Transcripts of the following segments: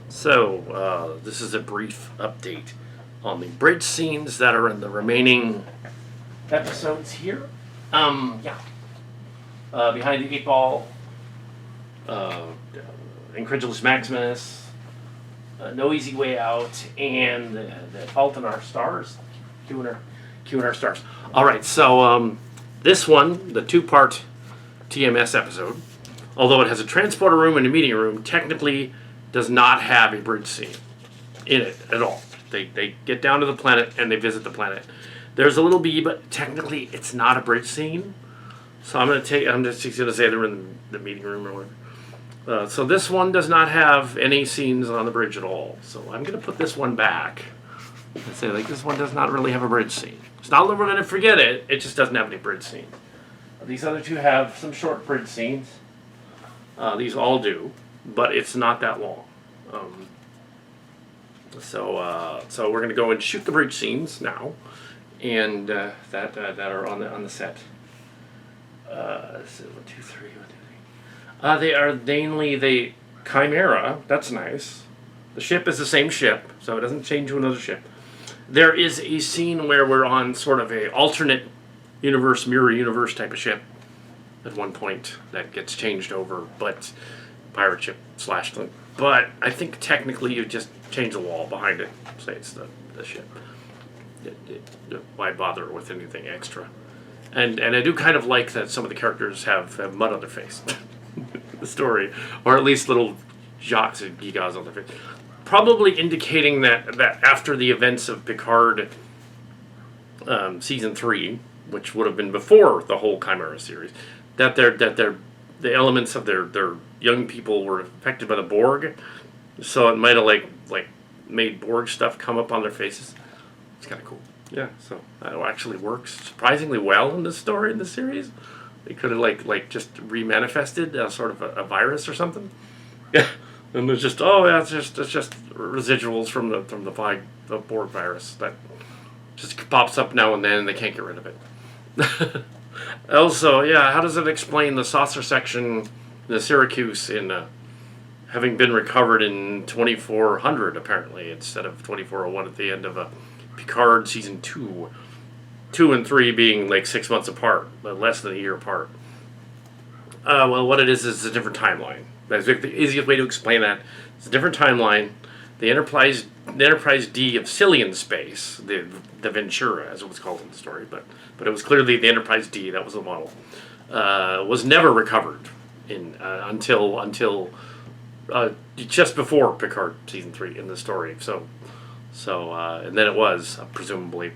So, this is a brief update on the bridge scenes that are in the remaining episodes here. Yeah. Behind the Eight Ball, uh, Incredulous Maximus, No Easy Way Out, and the Fault in Our Stars. Q in Our Stars. Alright, so this one, the two-part TMS episode, although it has a transporter room and a meeting room, technically does not have a bridge scene in it at all. They get down to the planet and they visit the planet. There's a little bee, but technically it's not a bridge scene. So I'm just going to say they're in the meeting room or whatever. So this one does not have any scenes on the bridge at all. So I'm going to put this one back and say, like, this one does not really have a bridge scene. It's not that we're going to forget it. It just doesn't have any bridge scenes. These other two have some short bridge scenes. These all do, but it's not that long. So we're going to go and shoot the bridge scenes now, and that are on the set. So 1, 2, 3. They are mainly the Chimera. That's nice. The ship is the same ship, so it doesn't change to another ship. There is a scene where we're on sort of a alternate universe, mirror universe type of ship at one point that gets changed over, but pirate ship slash thing. But I think technically you just change the wall behind it, say it's the ship. Why bother with anything extra? And I do kind of like that some of the characters have mud on their face. The story, or at least little jocks and gigas on their face. Probably indicating that after the events of Picard season 3, which would have been before the whole Chimera series, that the elements of their young people were affected by the Borg, so it might have like made Borg stuff come up on their faces. It's kind of cool. Yeah, so that actually works surprisingly well in this story, in the series. They could have like just remanifested sort of a virus or something. Yeah, and it's just it's just residuals from the Borg virus that just pops up now and then, and they can't get rid of it. Also, yeah, how does it explain the saucer section, the Syracuse, in having been recovered in 2400 apparently instead of 2401 at the end of Picard season 2? 2 and 3 being like 6 months apart, but less than a year apart. Well, what it is a different timeline. That's the easiest way to explain that. It's a different timeline. The Enterprise D of Cillian space, the Ventura, as it was called in the story, but it was clearly the Enterprise D. That was the model. Was never recovered until just before Picard season 3 in the story. So and then it was presumably.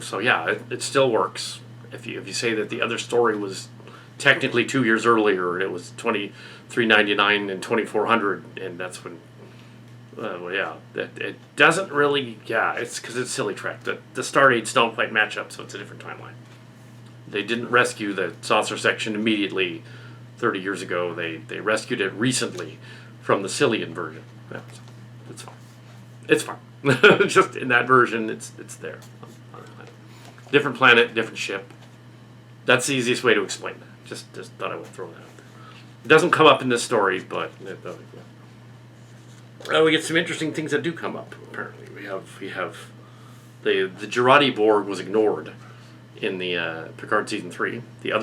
So yeah, it still works. If you say that the other story was technically 2 years earlier, it was 2399 and 2400, and that's when. Well, yeah, it doesn't really. Yeah, it's because it's silly Trek. The stardates don't quite match up, so it's a different timeline. They didn't rescue the saucer section immediately 30 years ago. They rescued it recently from the Cillian version. Yeah, so it's fine. It's fine. Just in that version, it's there. Different planet, different ship. That's the easiest way to explain that. Just thought I would throw that out there. It doesn't come up in this story, but we get some interesting things that do come up. Apparently, we have the Jurati Borg was ignored in the Picard season 3. The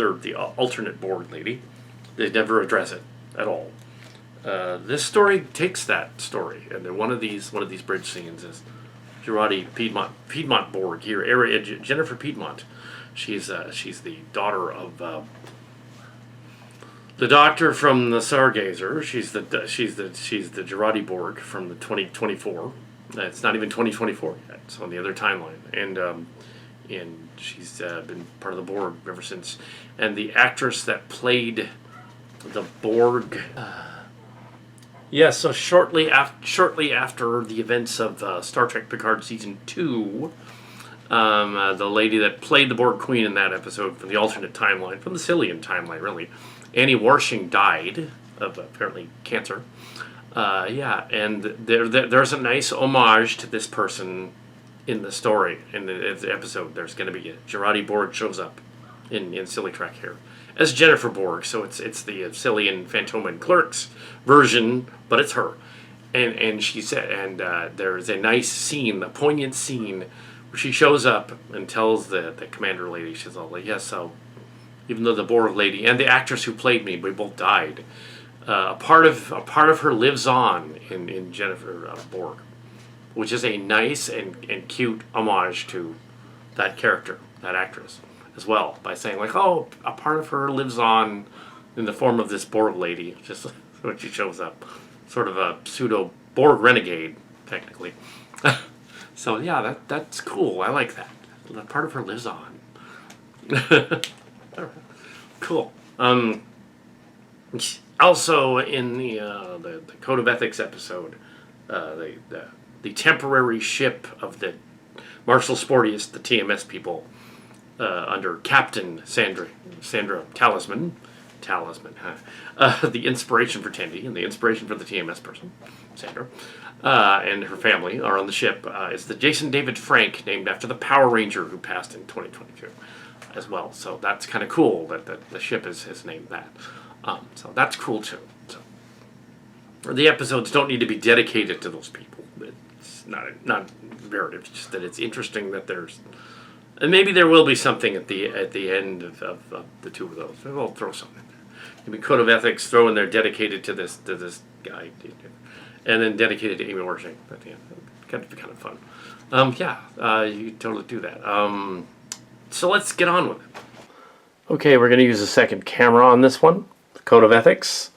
alternate Borg lady, they never address it at all. This story takes that story, and one of these bridge scenes is Jurati Piedmont Borg here. Jennifer Piedmont. She's the daughter of the doctor from the Stargazer. She's the Jurati Borg from the 2024. It's not even 2024 yet. It's on the other timeline, and she's been part of the Borg ever since. And the actress that played the Borg. Yeah, so shortly after the events of Star Trek Picard Season 2, the lady that played the Borg Queen in that episode from the alternate timeline, from the Cillian timeline, really, Annie Warshing died of apparently cancer. And there's a nice homage to this person in the story, in the episode. There's going to be a Jurati Borg shows up in Silly Trek here as Jennifer Borg, so it's the Cillian Phantom and Clerks version, but it's her. and she said, and there's a nice scene, a poignant scene, where she shows up and tells the commander lady, she's all like, yes, so even though the Borg lady and the actress who played me, we both died, a part of her lives on in Jennifer Borg, which is a nice and cute homage to that character, that actress, as well, by saying like, oh, a part of her lives on in the form of this Borg lady, just when she shows up. Sort of a pseudo Borg renegade, technically. So yeah, that's cool. I like that. That part of her lives on. Cool. Also in the Code of Ethics episode, the temporary ship of the Martial Sportiests, the TMS people, under Captain Sandra Talisman, the inspiration for Tendi and the inspiration for the TMS person, Sandra, and her family are on the ship. It's the Jason David Frank, named after the Power Ranger who passed in 2022 as well. So that's kind of cool that the ship is named that. So that's cool too. So the episodes don't need to be dedicated to those people. It's not imperative. It's just that it's interesting that there's, and maybe there will be something at the end of the two of those. We'll throw something in there. Maybe Code of Ethics, throw in there dedicated to this guy, and then dedicated to Amy Warshing. But yeah, kind of fun. You could totally do that. So let's get on with it. Okay, we're going to use a second camera on this one. Code of Ethics.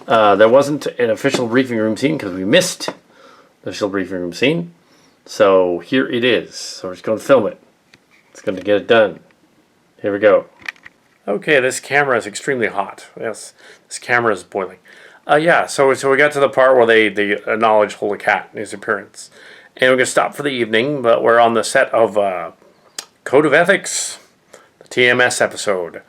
There wasn't an official briefing room scene because we missed the official briefing room scene. So here it is. So we're just going to film it. It's going to get it done. Here we go. Okay, this camera is extremely hot. Yes, this camera is boiling. So we got to the part where they acknowledge Holy Cat and his appearance. And we're going to stop for the evening, but we're on the set of Code of Ethics, the TMS episode.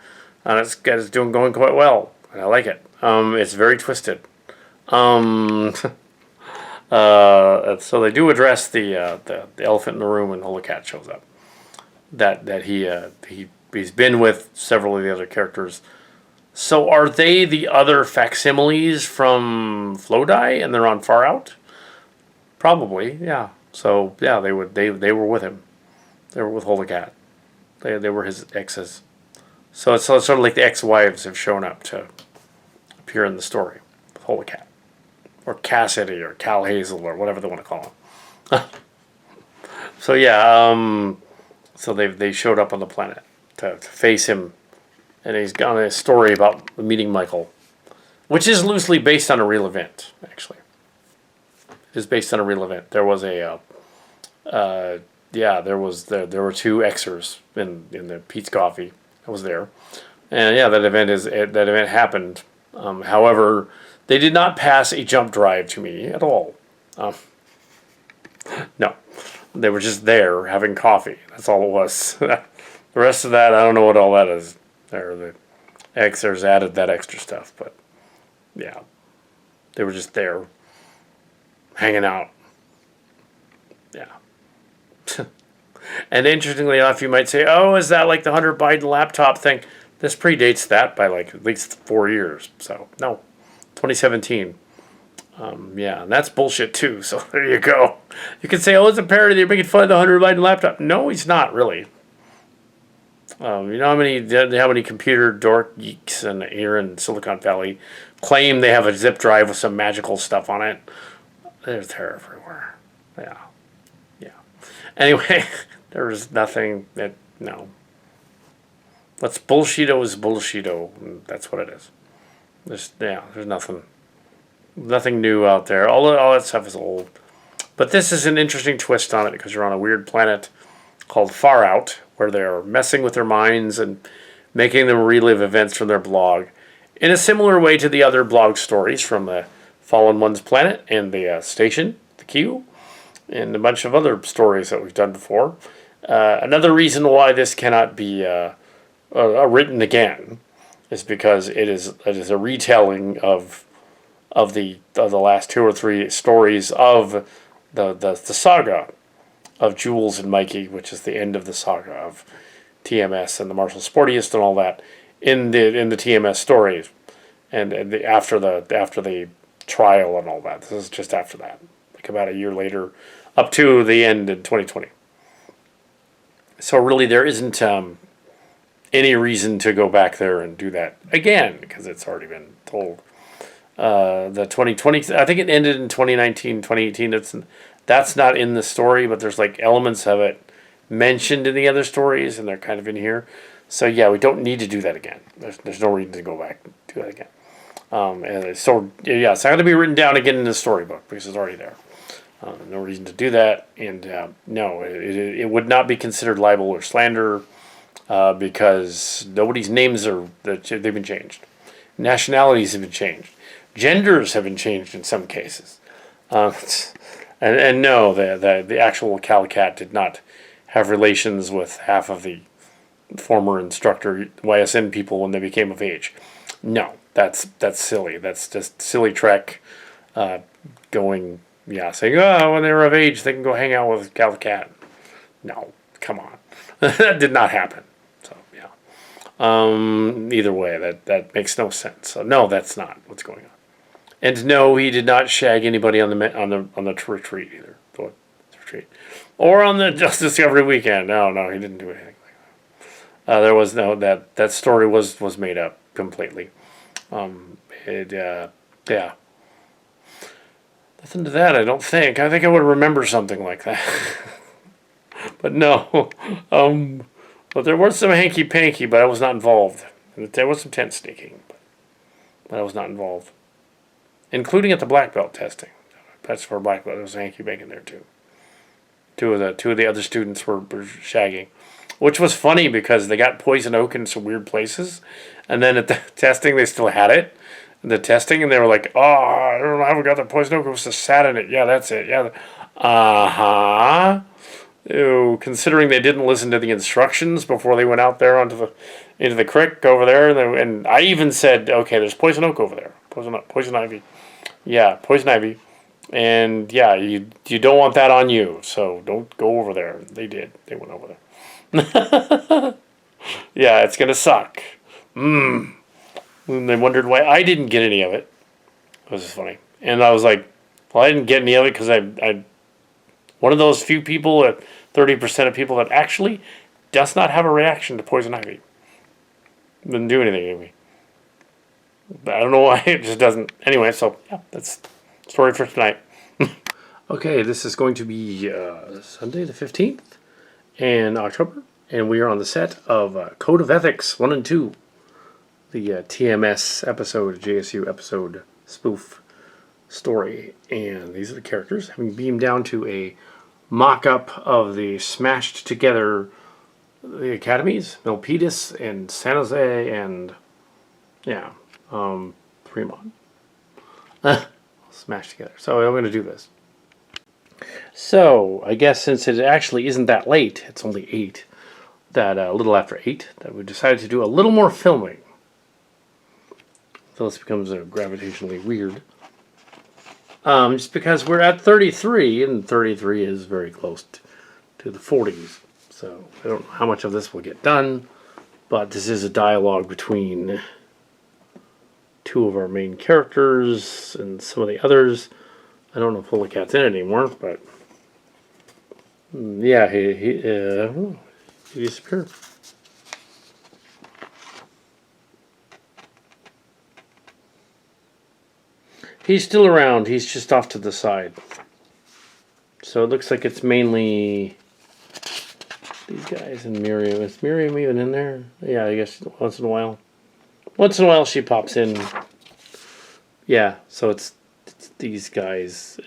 And it's going quite well. And I like it. It's very twisted. So they do address the elephant in the room when Holy Cat shows up. That he's been with several of the other characters. So are they the other facsimiles from Flowdie and they're on Far Out? Probably, yeah. So yeah, they were with him. They were with Holy Cat. They were his exes. So it's sort of like the ex-wives have shown up to appear in the story with Holy Cat. Or Cassidy or Cal Hazel or whatever they want to call him. So yeah, so they showed up on the planet to face him, and he's got a story about meeting Michael, which is loosely based on a real event. Actually, it is based on a real event. There was there were two Xers in the Pete's Coffee. I was there, and yeah, that event happened. However, they did not pass a jump drive to me at all. No. They were just there having coffee. That's all it was. The rest of that, I don't know what all that is. The Xers added that extra stuff, but yeah. They were just there, hanging out. Yeah. And interestingly enough, you might say, oh, is that like the Hunter Biden laptop thing? This predates that by like at least 4 years. So, no. 2017. And that's bullshit too, so there you go. You can say, oh, it's a parody, they're making fun of the Hunter Biden laptop. No, he's not, really. You know how many computer dork geeks here in Silicon Valley claim they have a zip drive with some magical stuff on it? They're everywhere. Yeah. Anyway, there's nothing no. What's Bullshido is Bullshido, and that's what it is. There's nothing new out there. All that stuff is old. But this is an interesting twist on it because you're on a weird planet called Far Out, where they're messing with their minds and making them relive events from their blog in a similar way to the other blog stories from the Fallen Ones planet and the station, the Q, and a bunch of other stories that we've done before. Another reason why this cannot be written again is because it is a retelling of the last 2 or 3 stories of the saga of Jules and Mikey, which is the end of the saga of TMS and the Martial Sportiests and all that in the TMS stories, and after the trial and all that. This is just after that, like about a year later, up to the end in 2020. So really, there isn't any reason to go back there and do that again because it's already been told. The 2020, I think it ended in 2019, 2018. That's not in the story, but there's like elements of it mentioned in the other stories, and they're kind of in here. So yeah, we don't need to do that again. There's no reason to go back and do that again. And so yeah, it's not going to be written down again in the storybook because it's already there. No reason to do that, and no, it would not be considered libel or slander because nobody's names they've been changed, nationalities have been changed, genders have been changed in some cases, and no, the actual Calicat did not have relations with half of the former instructor YSN people when they became of age. No, that's silly. That's just silly Trek going. Yeah, saying, oh, when they were of age, they can go hang out with Calicat. No, come on. That did not happen. So, yeah. Either way, that makes no sense. So, no, that's not what's going on. And no, he did not shag anybody on the retreat either. The retreat. Or on the Just Discovery weekend. No, he didn't do anything like that. There was no, that story was made up completely. Yeah. Nothing to that, I don't think. I think I would remember something like that. But no. But there was some hanky-panky, but I was not involved. There was some tent sneaking, but I was not involved. Including at the black belt testing. That's for black belt. There was a hanky-panky in there, too. Two of the other students were shagging. Which was funny because they got poison oak in some weird places. And then at the testing, they still had it. The testing, and they were like, oh, I don't know how we got the poison oak. It was just sat in it. Yeah, that's it. Yeah. Ew, considering they didn't listen to the instructions before they went out there into the creek over there. And I even said, okay, there's poison oak over there. Poison ivy. Yeah, poison ivy. And yeah, you don't want that on you. So don't go over there. They did. They went over there. Yeah, it's going to suck. And they wondered why I didn't get any of it. It was just funny. And I was like, well, I didn't get any of it because I one of those few people, 30% of people that actually does not have a reaction to poison ivy. Didn't do anything to me. But I don't know why. It just doesn't. Anyway, so yeah, that's the story for tonight. Okay, this is going to be Sunday the 15th in October. And we are on the set of Code of Ethics 1 and 2. The TMS episode, JSU episode spoof story. And these are the characters having beamed down to a mock-up of the smashed together the academies, Milpitas and San Jose and Fremont. Smashed together. So I'm going to do this. So I guess since it actually isn't that late, it's only 8, that a little after 8, that we decided to do a little more filming. So this becomes gravitationally weird. Just because we're at 33, and 33 is very close to the 40s. So I don't know how much of this will get done, but this is a dialogue between 2 of our main characters and some of the others. I don't know if Holy Cat's in it anymore, but yeah, he disappeared. He's still around. He's just off to the side. So it looks like it's mainly these guys and Miriam. Is Miriam even in there? Yeah, I guess once in a while. Once in a while she pops in. Yeah, so it's these guys.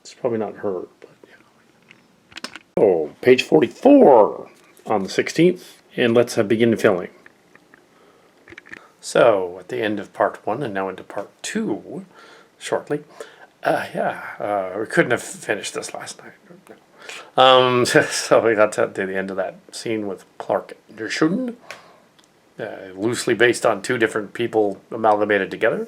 It's probably not her, but yeah. Oh, page 44 on the 16th. And let's begin filming. So, at the end of part 1 and now into part 2... shortly. We couldn't have finished this last night. No. So we got to the end of that scene with Clark Dershun, loosely based on 2 different people amalgamated together.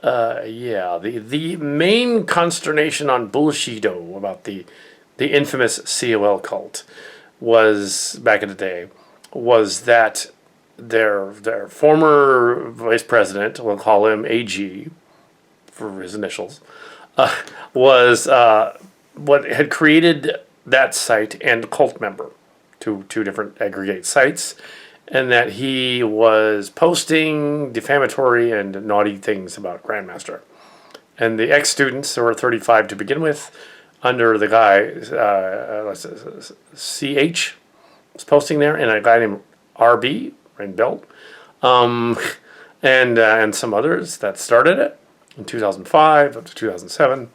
The main consternation on Bullshido about the infamous COL cult was, back in the day, was that their former vice president, we'll call him AG, for his initials, was what had created that site and cult member, two different aggregate sites, and that he was posting defamatory and naughty things about Grandmaster. And the ex-students, there were 35 to begin with, under the guy, CH, was posting there, and a guy named RB, Rain Belt, and some others that started it in 2005 up to 2007.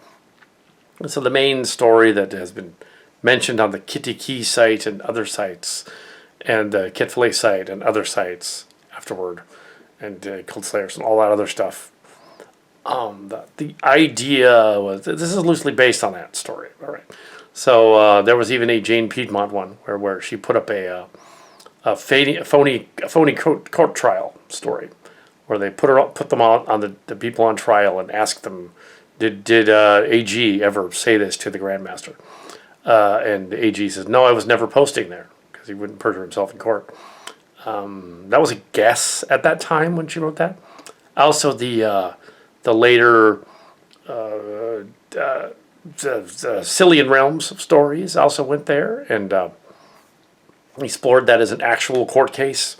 And so the main story that has been mentioned on the Kitty Key site and other sites, and the Kitfillet site and other sites afterward, and Cult Slayers and all that other stuff. The idea was, this is loosely based on that story, all right. So there was even a Jane Piedmont one where she put up a phony court trial story, where they put them on the people on trial and asked them, did AG ever say this to the Grandmaster? And the AG says, no, I was never posting there, because he wouldn't perjure himself in court. That was a guess at that time when she wrote that. Also, the later Cillian realms of stories also went there, and explored that as an actual court case,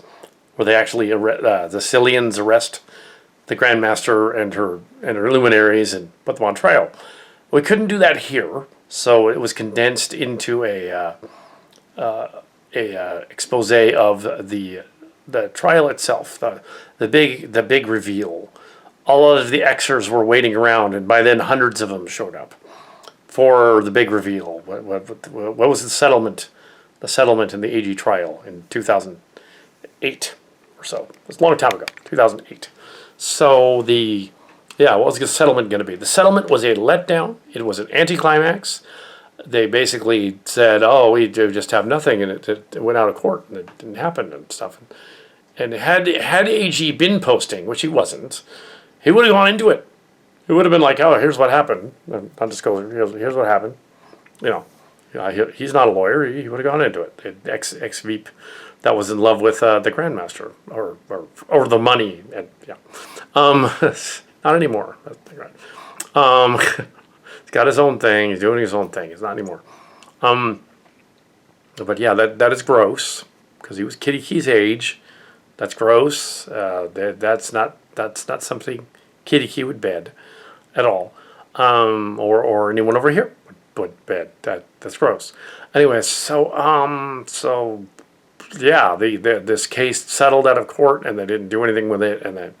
where they actually the Cillians arrest the Grandmaster and her luminaries and put them on trial. We couldn't do that here, so it was condensed into a expose of the trial itself, the big reveal. All of the Xers were waiting around, and by then hundreds of them showed up for the big reveal. What was the settlement? The settlement in the AG trial in 2008 or so. It was a long time ago, 2008. So what was the settlement going to be? The settlement was a letdown. It was an anticlimax. They basically said, "Oh, we do just have nothing," and it went out of court, and it didn't happen and stuff. And had AG been posting, which he wasn't, he would have gone into it. He would have been like, "Oh, here's what happened." And I'll just go, here's what happened. He's not a lawyer. He would have gone into it. The ex-Veep that was in love with the Grandmaster or the money. And not anymore. He's got his own thing. He's doing his own thing. It's not anymore. But yeah, that is gross, because he was Kitty Key's age. That's gross. That's not something Kitty Key would bed at all, or anyone over here would bed. That's gross. Anyway, so yeah, this case settled out of court, and they didn't do anything with it, and then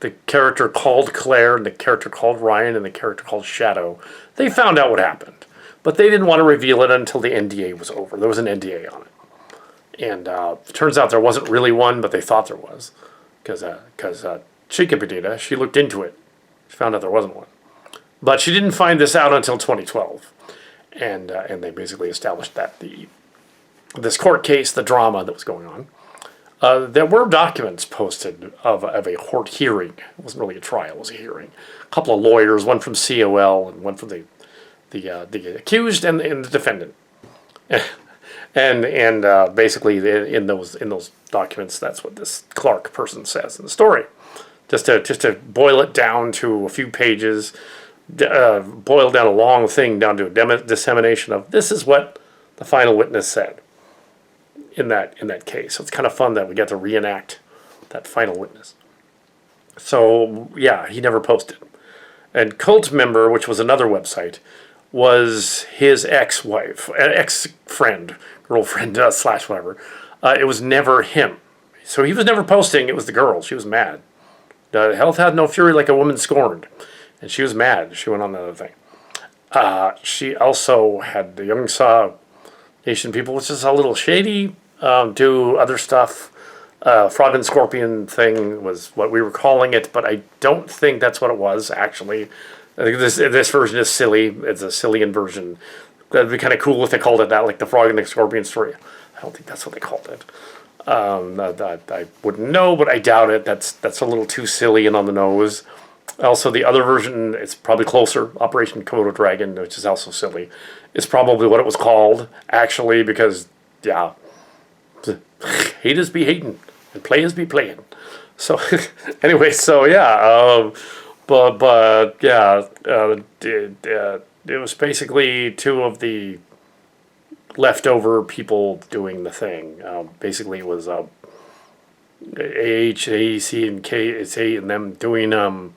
the character called Claire, and the character called Ryan, and the character called Shadow, they found out what happened, but they didn't want to reveal it until the NDA was over. There was an NDA on it, and it turns out there wasn't really one, but they thought there was, because Chica Petita, she looked into it, she found out there wasn't one, but she didn't find this out until 2012, and they basically established that this court case, the drama that was going on. There were documents posted of a court hearing. It wasn't really a trial; it was a hearing. A couple of lawyers, one from COL and one from the accused and the defendant. and basically in those documents, that's what this Clark person says in the story. Just to boil it down to a few pages, boil down a long thing down to a dissemination of this is what the final witness said in that case. So it's kind of fun that we get to reenact that final witness. So yeah, he never posted. And Cult Member, which was another website, was his ex-wife, ex-friend, girlfriend / whatever. It was never him. So he was never posting. It was the girl. She was mad. Health had no fury like a woman scorned. And she was mad. She went on the other thing. She also had the Young Saw Nation people, which is a little shady. Do other stuff. Frog and Scorpion thing was what we were calling it, but I don't think that's what it was, actually. I think this version is silly. It's a Cillian version. That'd be kind of cool if they called it that, like the Frog and the Scorpion story. I don't think that's what they called it. I wouldn't know, but I doubt it. That's a little too silly and on the nose. Also, the other version, it's probably closer, Operation Komodo Dragon, which is also silly. It's probably what it was called, actually, because, yeah, haters be hating, and players be playing. So anyway, so yeah, but yeah, it was basically two of the leftover people doing the thing. Basically, it was AAC, and KSA and them doing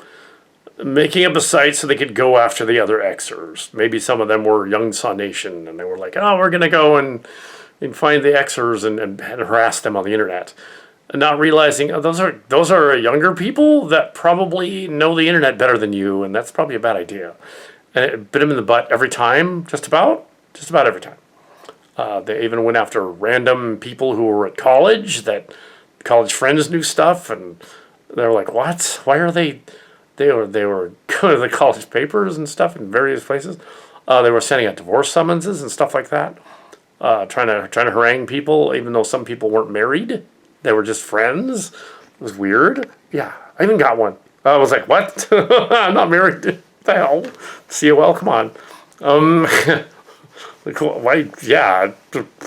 making up a site so they could go after the other Xers. Maybe some of them were Young Saw Nation, and they were like, "Oh, we're gonna go and find the Xers and harass them on the internet." Not realizing those are younger people that probably know the internet better than you, and that's probably a bad idea. And it bit them in the butt every time, just about every time. They even went after random people who were at college that college friends knew stuff, and they were like, "What? Why are they?" They were going to the college papers and stuff in various places. They were sending out divorce summonses and stuff like that, trying to harangue people, even though some people weren't married. They were just friends. It was weird. Yeah, I even got one. I was like, "What? I'm not married. What the hell? COL, come on." Like, why? Yeah,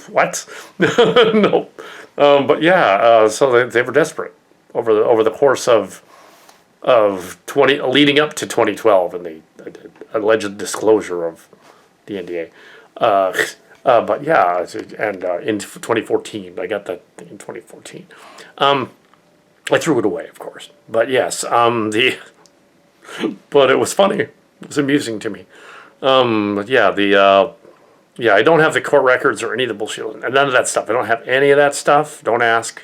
what? No. But yeah, so they were desperate over the course of 20 leading up to 2012 and the alleged disclosure of the NDA. But yeah, and in 2014, I got that in 2014. I threw it away, of course. But yes, but it was funny. It was amusing to me. But yeah, yeah, I don't have the court records or any of the bullshit. None of that stuff. I don't have any of that stuff. Don't ask.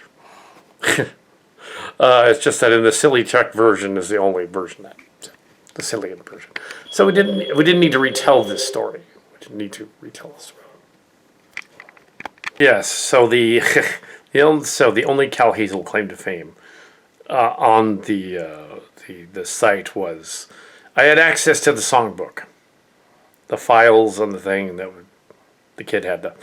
It's just that in the silly Czech version is the only version that the silly version. So we didn't need to retell this story. We didn't need to retell this story. Yes. So the only Cal Hazel claim to fame on the site was I had access to the songbook, the files on the thing that the kid had it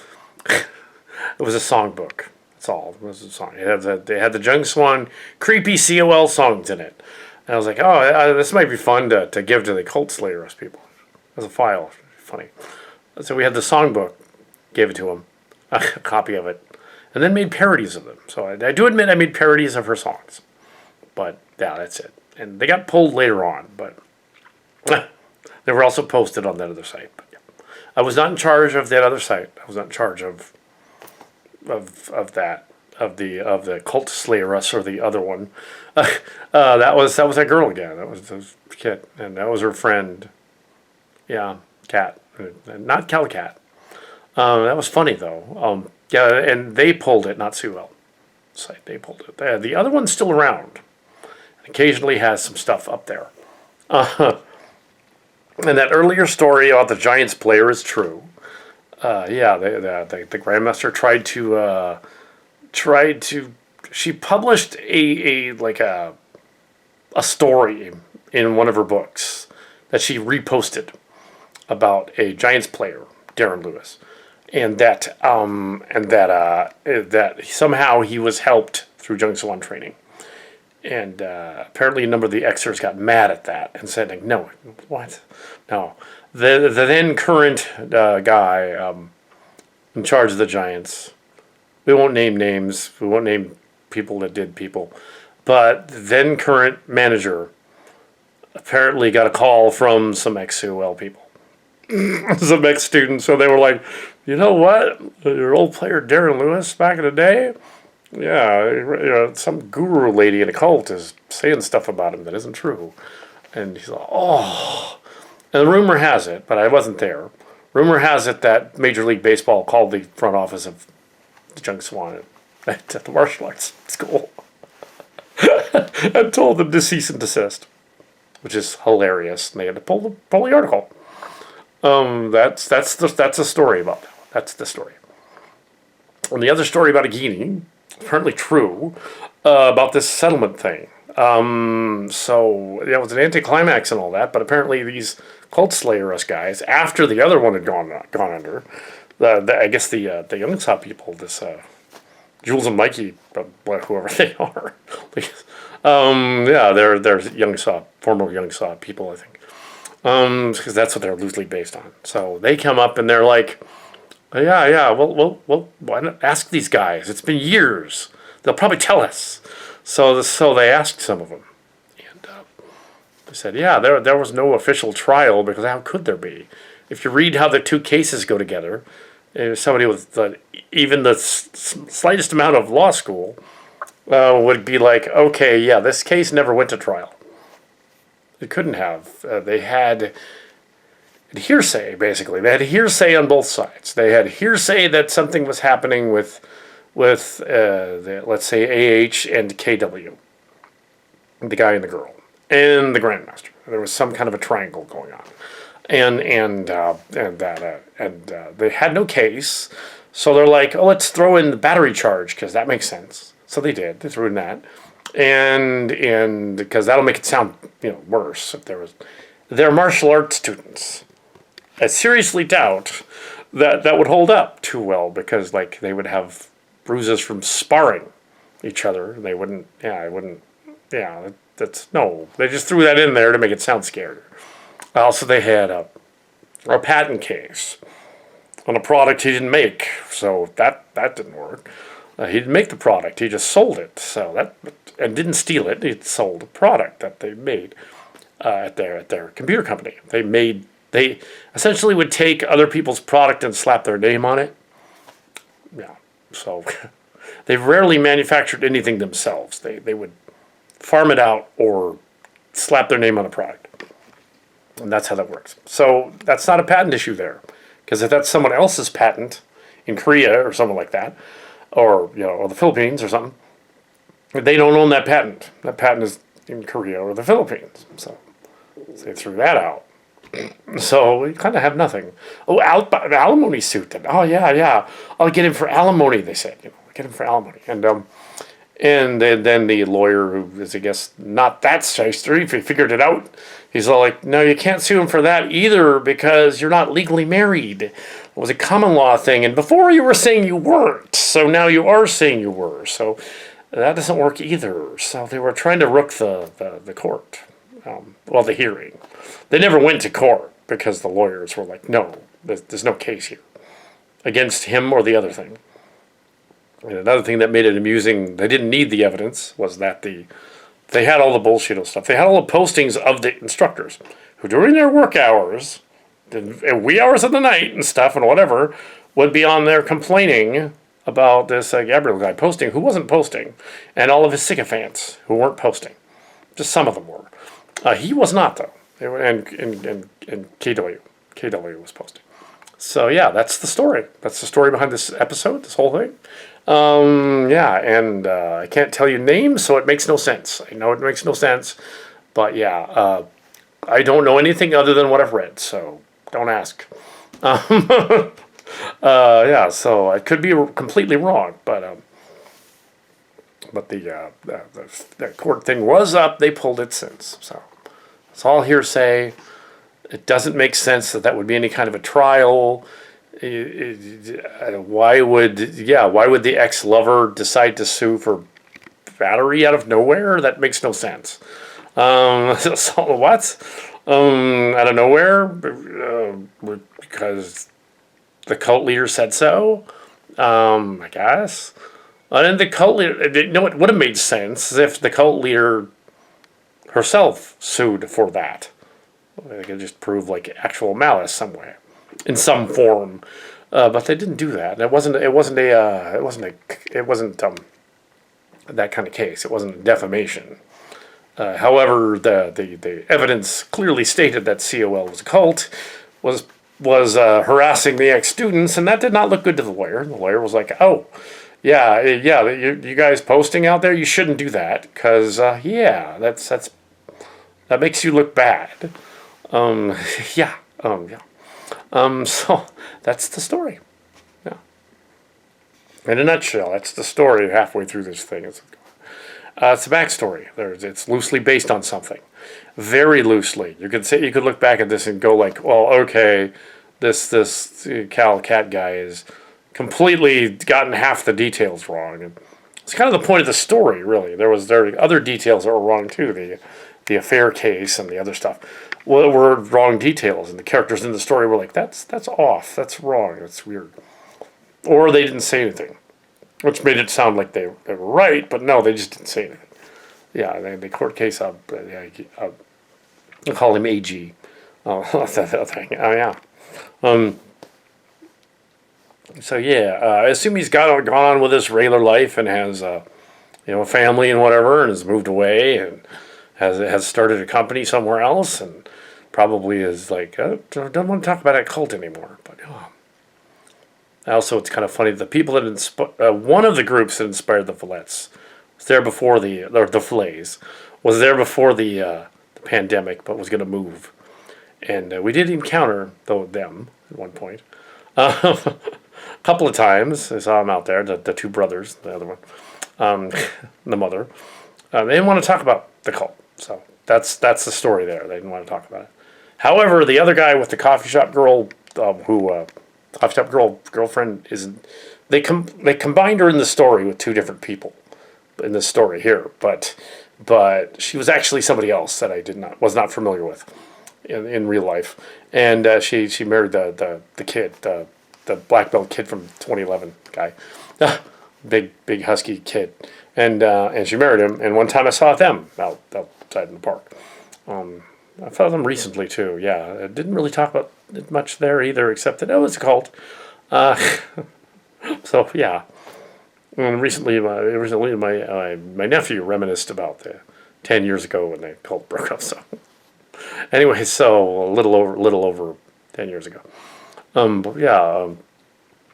was a songbook. That's all. It was a song. They had the Jung Swan creepy COL songs in it. And I was like, oh, this might be fun to give to the Cult Slayers people as a file. Funny. So we had the songbook, gave it to him, a copy of it, and then made parodies of them. So I do admit I made parodies of her songs. But yeah, that's it. And they got pulled later on, but they were also posted on that other site. But yeah. I was not in charge of that other site. I was not in charge of the Cult Slayeress or the other one. That was that girl again. That was the kid, and that was her friend. Yeah, Cat, not Calicat. That was funny though. Yeah, and they pulled it, not Sewell. Site they pulled it. The other one's still around. Occasionally has some stuff up there. And that earlier story about the Giants player is true. Yeah, the Grandmaster tried to. She published a story in one of her books that she reposted about a Giants player, Darren Lewis, and that somehow he was helped through Jung Swan training. And apparently a number of the Xers got mad at that and said, like, no, what? No. The then current guy in charge of the Giants, we won't name names, we won't name people that did people, but the then current manager apparently got a call from some ex-COL people, some ex-students, so they were like, you know what, your old player Darren Lewis back in the day, yeah, some guru lady in a cult is saying stuff about him that isn't true. And he's like, oh. And the rumor has it, but I wasn't there. Rumor has it that Major League Baseball called the front office of the Jung Swan at the martial arts school and told them to cease and desist, which is hilarious. And they had to pull the article. That's a story about that. That's the story. And the other story about Agini, apparently true, about this settlement thing. So yeah, it was an anticlimax and all that, but apparently these Cult Slayeress guys, after the other one had gone under, I guess the Young Saw people, this Jules and Mikey, whoever they are, yeah, they're Young Saw, former Young Saw people, I think, because that's what they're loosely based on. So they come up and they're like, yeah, well, why not ask these guys? It's been years. They'll probably tell us. So they asked some of them, and they said, yeah, there was no official trial because how could there be? If you read how the two cases go together, somebody with even the slightest amount of law school would be like, okay, yeah, this case never went to trial. It couldn't have. They had hearsay, basically. They had hearsay on both sides. They had hearsay that something was happening with let's say, AH and KW, the guy and the girl, and the Grandmaster. There was some kind of a triangle going on. And they had no case, so they're like, oh, let's throw in the battery charge because that makes sense. So they did. They threw in that, and because that'll make it sound worse if there was. They're martial arts students. I seriously doubt that would hold up too well because they would have bruises from sparring each other. They wouldn't. Yeah, I wouldn't. Yeah, that's no. They just threw that in there to make it sound scarier. Also, they had a patent case on a product he didn't make, so that didn't work. He didn't make the product; he just sold it. And didn't steal it. He sold a product that they made at their computer company. They essentially would take other people's product and slap their name on it. Yeah, so they've rarely manufactured anything themselves. They would farm it out or slap their name on a product. And that's how that works. So that's not a patent issue there. Because if that's someone else's patent in Korea or something like that, or the Philippines or something, they don't own that patent. That patent is in Korea or the Philippines. So they threw that out. So we kind of have nothing. Oh, alimony suit then. Oh, yeah. I'll get him for alimony, they said. Get him for alimony. And then the lawyer, who is, I guess, not that shyster, he figured it out. He's all like, no, you can't sue him for that either because you're not legally married. It was a common law thing. And before you were saying you weren't. So now you are saying you were. So that doesn't work either. So they were trying to rook the court. The hearing. They never went to court because the lawyers were like, no, there's no case here against him or the other thing. And another thing that made it amusing, they didn't need the evidence, was that they had all the Bullshido stuff. They had all the postings of the instructors who, during their work hours, wee hours of the night and stuff and whatever, would be on there complaining about this Gabriel guy posting, who wasn't posting, and all of his sycophants who weren't posting. Just some of them were. He was not, though. And KW was posting. So yeah, that's the story. That's the story behind this episode, this whole thing. I can't tell you names, so it makes no sense. I know it makes no sense, but yeah, I don't know anything other than what I've read, so don't ask. So I could be completely wrong, but the court thing was up. They pulled it since, so it's all hearsay. It doesn't make sense that would be any kind of a trial. Why would the ex-lover decide to sue for battery out of nowhere? That makes no sense. So what? Out of nowhere? Because the cult leader said so? I guess. And the cult leader, it would have made sense if the cult leader herself sued for that. They could just prove actual malice somewhere, in some form, but they didn't do that. It wasn't that kind of case. It wasn't defamation. However, the evidence clearly stated that COL was a cult, was harassing the ex-students, and that did not look good to the lawyer. The lawyer was like, "Oh, yeah, you guys posting out there, you shouldn't do that because that makes you look bad." So that's the story. Yeah. In a nutshell, that's the story halfway through this thing. It's a backstory. It's loosely based on something. Very loosely. You could look back at this and go well, okay, this Cal Cat guy has completely gotten half the details wrong. And it's kind of the point of the story, really. There are other details that were wrong too. The affair case and the other stuff were wrong details, and the characters in the story were like, that's off, that's wrong, that's weird. Or they didn't say anything, which made it sound like they were right, but no, they just didn't say anything. yeah, the court case. I'll call him AG. Oh, that's that other thing. Oh yeah. So yeah, I assume he's gone on with his regular life and has a family and whatever, and has moved away and has started a company somewhere else, and probably is like, don't want to talk about that cult anymore. But also, it's kind of funny, the people that one of the groups that inspired the Fillettes was there before the Fillets was there before the pandemic, but was going to move, and we did encounter them at one point. A couple of times, I saw them out there. The two brothers, the other one, the mother. They didn't want to talk about the cult, so that's the story there. They didn't want to talk about it. However, the other guy with the coffee shop girl, coffee shop girlfriend isn't. They combined her in the story with two different people in the story here, but she was actually somebody else that I was not familiar with in real life, and she married the kid, the black belt kid from 2011 guy, big husky kid, and she married him. And one time I saw them outside in the park. I saw them recently too. Yeah, I didn't really talk about it much there either, except that it's a cult. So yeah, and recently my nephew reminisced about the 10 years ago when the cult broke up. So anyway, so a little over 10 years ago. But yeah,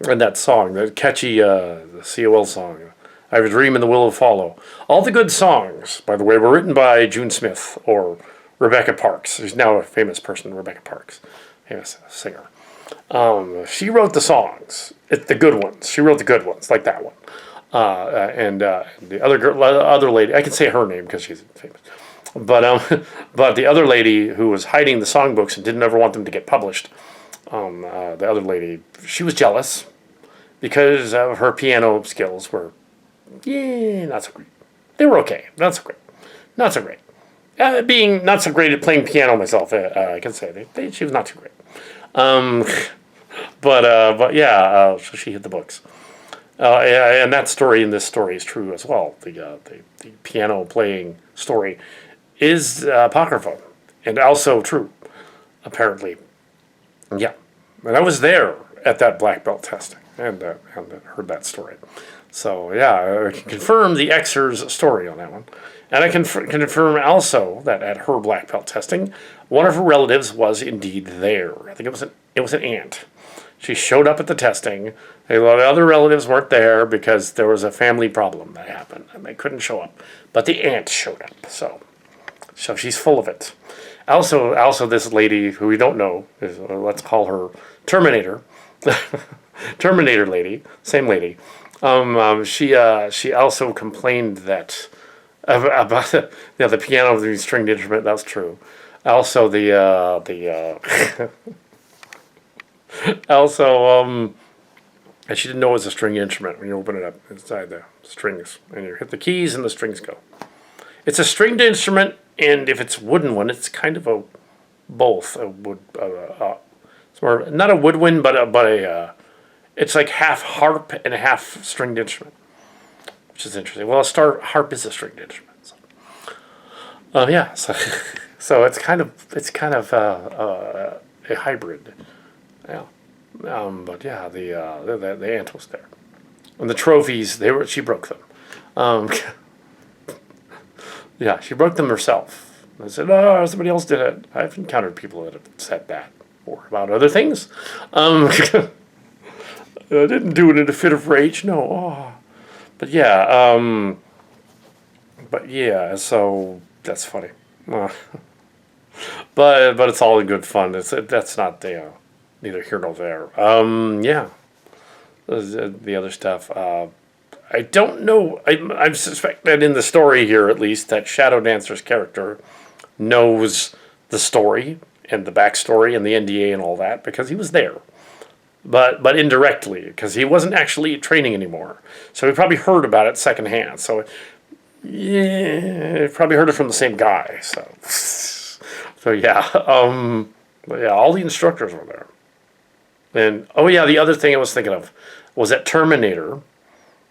and that song, the catchy the COL song, I Have a Dream and the Will Will Follow. All the good songs, by the way, were written by June Smith or Rebecca Parks. She's now a famous person, Rebecca Parks, famous singer. She wrote the songs, the good ones. She wrote the good ones, like that one. And the other lady, I can say her name because she's famous. But the other lady who was hiding the songbooks and didn't ever want them to get published, the other lady, she was jealous because her piano skills were, not so great. They were okay, not so great, not so great. Being not so great at playing piano myself, I can say she was not too great. But yeah, so she hid the books. And that story in this story is true as well. The piano playing story is apocryphal and also true, apparently. Yeah, and I was there at that black belt testing and heard that story. So yeah, I can confirm the Xer's story on that one, and I can confirm also that at her black belt testing, one of her relatives was indeed there. I think it was an aunt. She showed up at the testing. The other relatives weren't there because there was a family problem that happened and they couldn't show up. But the aunt showed up, so she's full of it. Also, this lady who we don't know, let's call her Terminator, Terminator lady, same lady. She also complained that about the piano, the stringed instrument. That's true. Also, and she didn't know it was a string instrument when you open it up inside the strings and you hit the keys and the strings go. It's a stringed instrument, and if it's a wooden one, it's kind of a both a wood. It's more not a woodwind, but it's like half harp and half stringed instrument, which is interesting. Well, harp is a stringed instrument. So. Yeah, so it's kind of a hybrid. Yeah, but yeah, the aunt was there, and the trophies she broke them. Yeah, she broke them herself. I said, "Oh, somebody else did it." I've encountered people that have said that or about other things. I didn't do it in a fit of rage. No, but yeah, so that's funny. But it's all in good fun. That's not neither here nor there. Yeah, the other stuff. I don't know. I suspect that in the story here, at least, that Shadow Dancer's character knows the story and the backstory and the NDA and all that because he was there, but indirectly because he wasn't actually training anymore. So he probably heard about it secondhand. So yeah, he probably heard it from the same guy. So yeah, but yeah, all the instructors were there. And the other thing I was thinking of was that Terminator.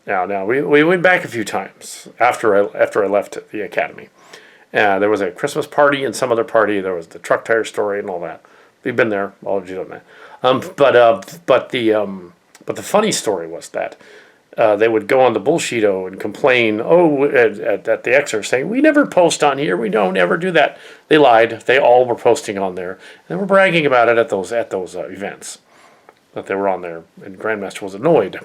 Now we went back a few times after I left the academy. There was a Christmas party and some other party. There was the truck tire story and all that. We've been there. All of you done that. But the funny story was that they would go on the Bullshido and complain, at the Xer, saying, "We never post on here. We don't ever do that." They lied. They all were posting on there. They were bragging about it at those events that they were on there, and Grandmaster was annoyed.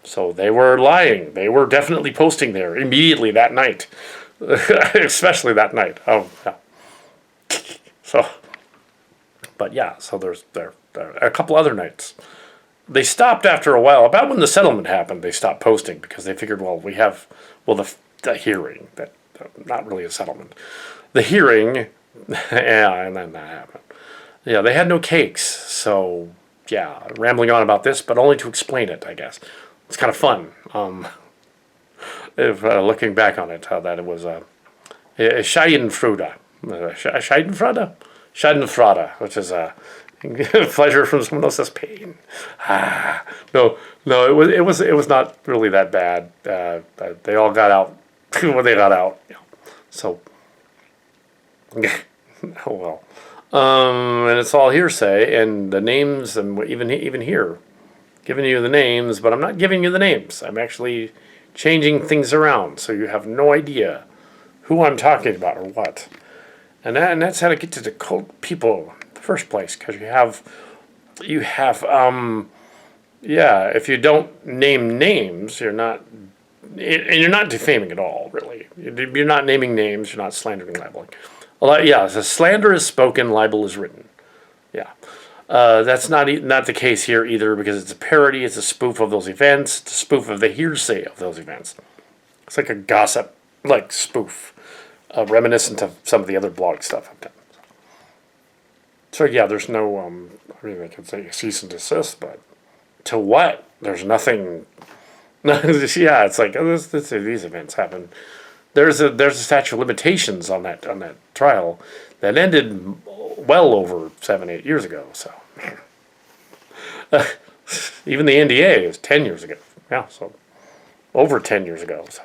So they were lying. They were definitely posting there immediately that night, especially that night. Oh, yeah. So, but yeah. So there are a couple other nights. They stopped after a while. About when the settlement happened, they stopped posting because they figured, well, the hearing, that not really a settlement, the hearing, yeah, and then that happened. Yeah, they had no cakes, so yeah, rambling on about this, but only to explain it, I guess. It's kind of fun. If looking back on it, how that it was a Schadenfreude, Schadenfreude, which is a pleasure from someone else's pain. No, it was not really that bad. They all got out when they got out. Yeah. So, oh well. And it's all hearsay, and the names, and even here, giving you the names, but I'm not giving you the names. I'm actually changing things around, so you have no idea who I'm talking about or what. And that's how to get to the cult people in the first place, because you have if you don't name names, you're not, and you're not defaming at all, really. You're not naming names, you're not slandering, libeling. Well, yeah, so slander is spoken, libel is written. Yeah. That's not the case here either, because it's a parody, it's a spoof of those events, it's a spoof of the hearsay of those events. It's like a gossip, like spoof, reminiscent of some of the other blog stuff I've done. So yeah, there's no, I mean, I could say cease and desist, but to what? There's nothing. Yeah, it's like these events happen. There's a statute of limitations on that trial that ended well over 7-8 years ago. So even the NDA was 10 years ago. Yeah, so over 10 years ago. So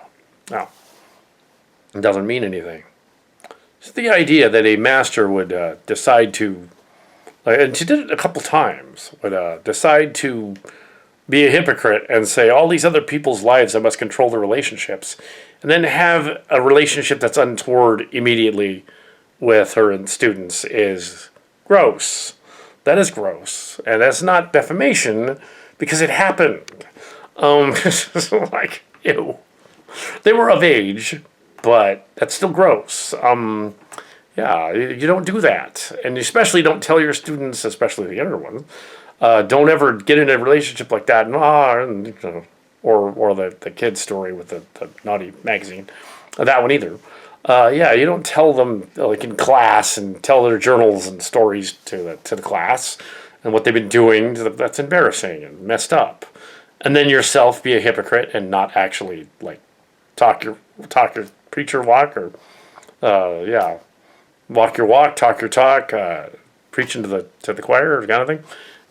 no, it doesn't mean anything. It's the idea that a master would decide to, and she did it a couple times, would decide to be a hypocrite and say all these other people's lives I must control their relationships, and then have a relationship that's untoward immediately with her and students is gross. That is gross, and that's not defamation because it happened. Like, ew. They were of age, but that's still gross. Yeah, you don't do that, and you especially don't tell your students, especially the younger ones, don't ever get in a relationship like that. Or the kid's story with the naughty magazine, that one either. Yeah, you don't tell them like in class and tell their journals and stories to the class and what they've been doing. That's embarrassing and messed up. And then yourself be a hypocrite and not actually like talk your preach your walk, or walk your walk, talk your talk, preaching to the choir or kind of thing.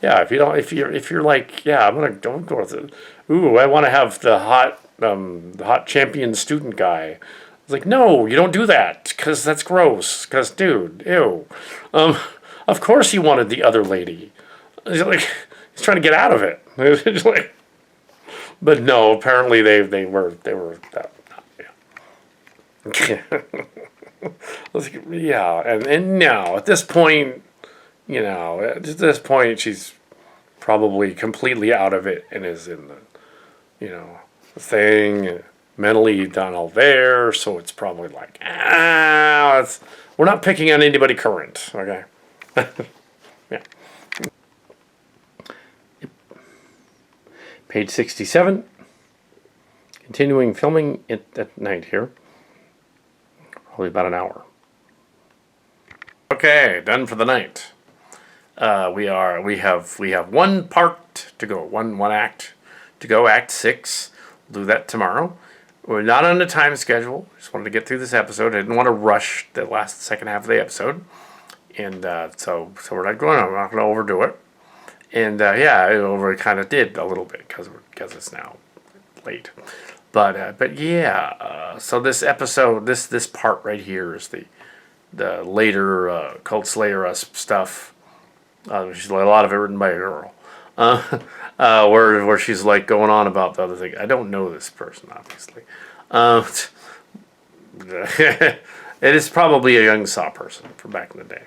Yeah, if you're like, yeah, don't go with it. Ooh, I want to have the hot champion student guy. It's like, no, you don't do that, because that's gross. Because, dude, ew. Of course he wanted the other lady. He's trying to get out of it. But no, apparently they were. Yeah, and now at this point, she's probably completely out of it and is in the thing, mentally done all there, so it's probably like, we're not picking on anybody current, okay? Yeah. Page 67. Continuing filming at night here. Probably about an hour. Okay, done for the night. We have one part to go, one act to go, Act 6. We'll do that tomorrow. We're not on a time schedule. Just wanted to get through this episode. I didn't want to rush the second half of the episode, and so we're not going to overdo it. And we kind of did a little bit because it's now late. But yeah. So this episode, this part right here is the later Cult Slayer stuff. She's a lot of it written by a girl. Where she's like going on about the other thing. I don't know this person, obviously. It is probably a young Saw person from back in the day.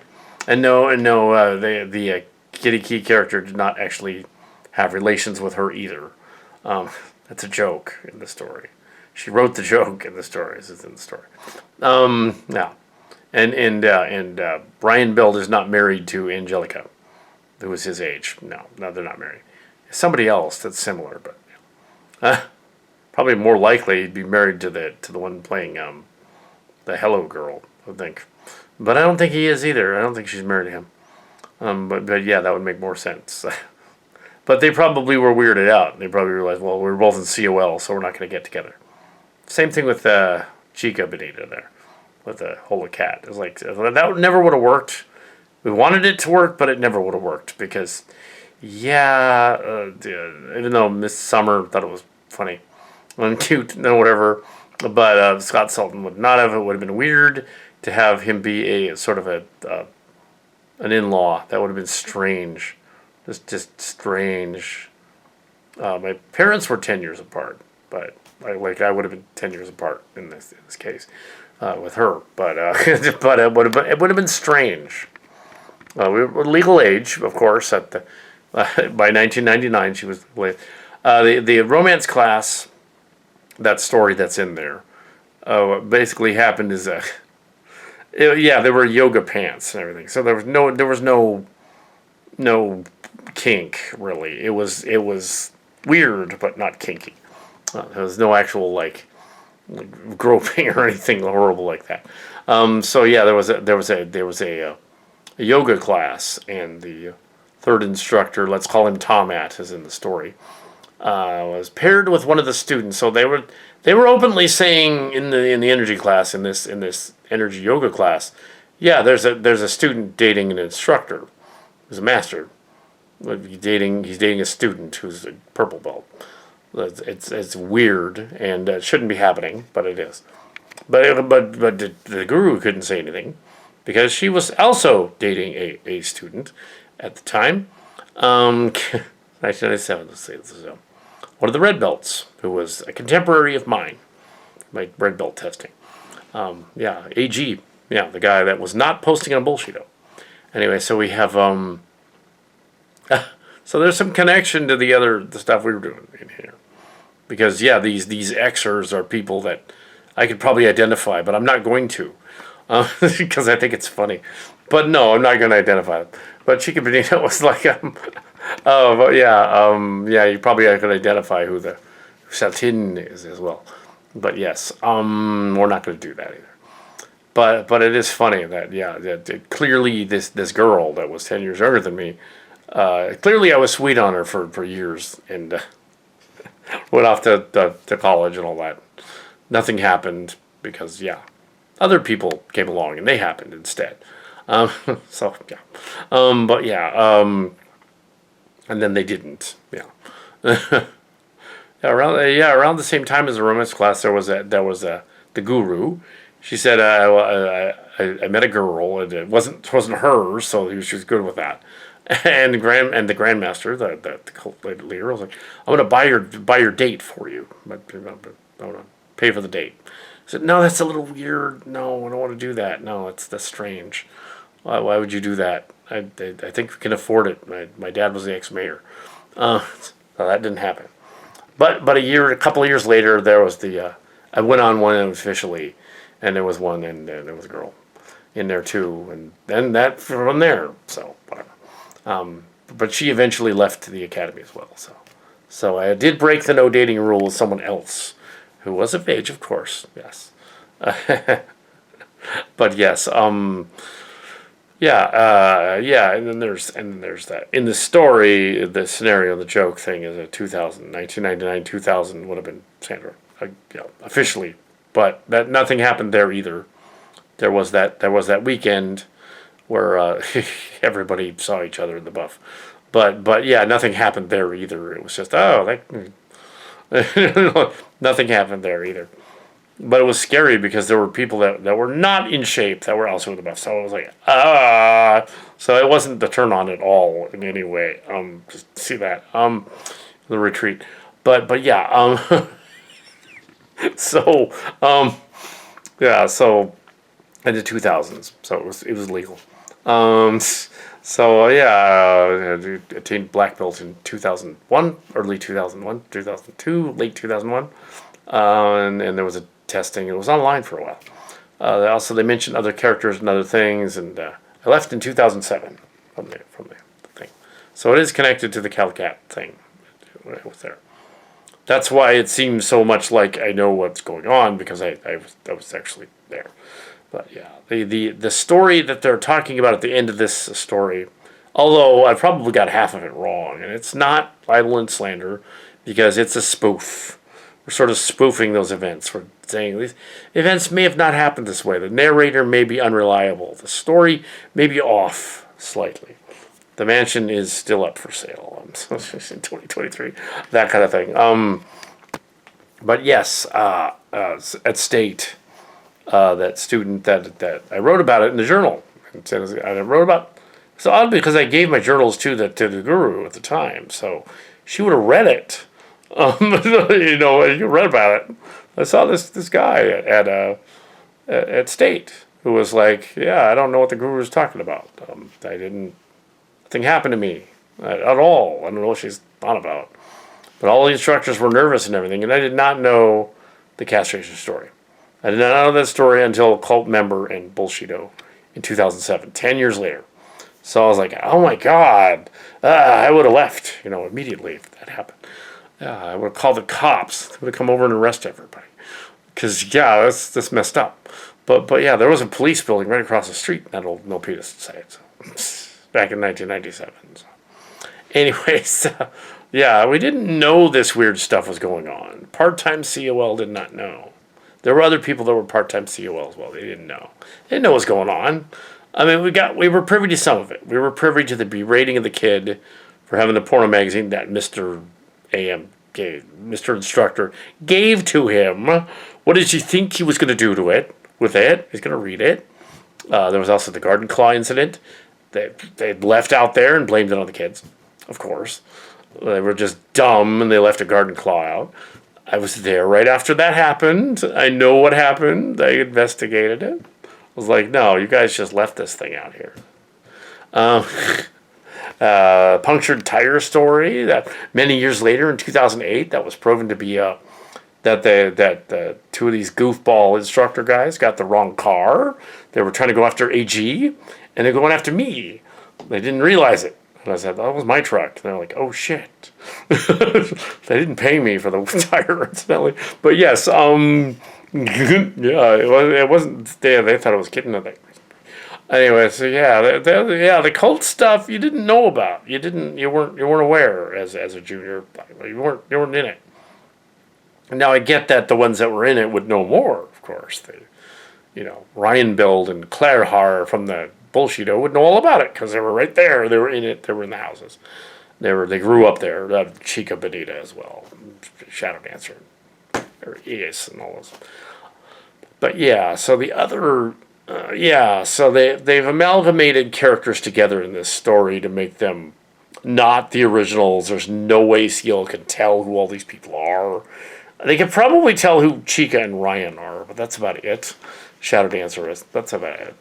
And no, the Kitty Key character did not actually have relations with her either. That's a joke in the story. She wrote the joke in the story. It's in the story. Yeah. And Brian Bell is not married to Angelica, who was his age. No, they're not married. Somebody else that's similar, but probably more likely he'd be married to the one playing the Hello Girl, I think. But I don't think he is either. I don't think she's married to him. But yeah, that would make more sense. But they probably were weirded out. They probably realized, well, we're both in COL, so we're not going to get together. Same thing with Chica Bonita there, with the Holy Cat. It was like, that never would have worked. We wanted it to work, but it never would have worked because, yeah, even though Miss Summer thought it was funny and cute and whatever, but Scott Sultan would not have. It would have been weird to have him be a sort of an in-law. That would have been strange, just strange. My parents were 10 years apart, but I would have been 10 years apart in this case with her, but but it would have been strange. We were legal age, of course. At the by 1999, she was the romance class. That story that's in there, basically happened is yeah, there were yoga pants and everything. So there was no kink really. It was weird, but not kinky. There was no actual like groping or anything horrible like that. So yeah, there was a yoga class, and the third instructor, let's call him Tomat, is in the story, was paired with one of the students. So they were openly saying in the energy class, in this energy yoga class, yeah, there's a student dating an instructor who's a master. He's dating a student who's a purple belt. It's weird and it shouldn't be happening, but it is. But the guru couldn't say anything because she was also dating a student at the time. 1997, let's say this is one of the red belts who was a contemporary of mine, my red belt testing. Yeah, AG, yeah, the guy that was not posting on Bullshido. Anyway, so we have so there's some connection to the stuff we were doing in here. Because yeah, these Xers are people that I could probably identify, but I'm not going to, because I think it's funny. But no, I'm not going to identify them. But Chica Bonita was like, oh, but yeah, yeah, you probably could identify who the Satin is as well. But yes, we're not going to do that either. But it is funny that clearly this girl that was 10 years younger than me, clearly I was sweet on her for years and went off to college and all that. Nothing happened because other people came along and they happened instead. So yeah, but yeah, and then they didn't. Yeah. Around the same time as the romance class, there was the guru. She said, I met a girl, and it wasn't her, so she was good with that. And the grandmaster, the cult leader, was like, I'm gonna buy your date for you, but I'm gonna pay for the date. I said, no, that's a little weird. No, I don't want to do that. No, that's strange. Why would you do that? I think we can afford it. My dad was the ex-mayor. So that didn't happen. But a couple of years later, there was I went on one officially, and there was one, and there was a girl in there too, and then that from there. So whatever. But she eventually left the academy as well. So I did break the no dating rule with someone else, who was of age, of course. Yes. But yes. Yeah, and then there's that. In the story, the scenario, the joke thing is 1999, 2000 would have been Sandra, officially. But that nothing happened there either. There was that weekend where everybody saw each other in the buff. But yeah, nothing happened there either. It was just, Nothing happened there either. But it was scary because there were people that were not in shape that were also in the buff. So I was like, ah. So it wasn't the turn on at all in any way. Just see that. The retreat. But yeah. So yeah. So in the 2000s. So it was legal. So yeah, I attained black belt in 2001, early 2001, 2002, late 2001. And there was a testing. It was online for a while. Also, they mentioned other characters and other things, and I left in 2007 from the thing. So it is connected to the Calcat thing when I was there. That's why it seems so much like I know what's going on, because I was actually there. But yeah, the story that they're talking about at the end of this story, although I probably got half of it wrong, and it's not libel and slander, because it's a spoof. We're sort of spoofing those events. We're saying these events may have not happened this way. The narrator may be unreliable. The story may be off slightly. The mansion is still up for sale in 2023. That kind of thing. But yes, at State, that student that I wrote about it in the journal. I wrote about. So odd because I gave my journals to the guru at the time. So she would have read it. You read about it. I saw this guy at State who was like, yeah, I don't know what the guru is talking about. Nothing happened to me at all. I don't know what she's on about. But all the instructors were nervous and everything, and I did not know the castration story. I did not know that story until a cult member in Bullshido in 2007, 10 years later. So I was like, oh my God, I would have left, immediately if that happened. I would have called the cops. They would have come over and arrested everybody. Because, yeah, that's messed up. But yeah, there was a police building right across the street in that old Milpitas site. So, back in 1997. So. Anyways, yeah, we didn't know this weird stuff was going on. Part-time COL did not know. There were other people that were part-time COL as well. They didn't know. They didn't know what was going on. I mean, we were privy to some of it. We were privy to the berating of the kid for having the porno magazine that Mr. Mr. Instructor gave to him. What did you think he was going to do with it? He's going to read it. There was also the garden claw incident. They left out there and blamed it on the kids, of course. They were just dumb and they left a garden claw out. I was there right after that happened. I know what happened. I investigated it. I was like, no, you guys just left this thing out here. Punctured tire story that many years later in 2008 that was proven to be that the two of these goofball instructor guys got the wrong car. They were trying to go after AG and they're going after me. They didn't realize it. And I said, that was my truck. And they're like, oh shit. They didn't pay me for the tire incidentally. But yes, yeah, it wasn't, they thought I was kidding, I think. Anyway, so yeah, the cult stuff you didn't know about. You weren't aware as a junior. You weren't in it. Now I get that the ones that were in it would know more, of course. Ryan Build and Claire Har from the Bullshido would know all about it because they were right there. They were in it. They were in the houses. They grew up there. Chica Bonita as well, Shadow Dancer, or Ace and all those. But yeah, so the other. So they've amalgamated characters together in this story to make them not the originals. There's no way CL can tell who all these people are. They can probably tell who Chica and Ryan are, but that's about it. Shadow Dancer is. That's about it.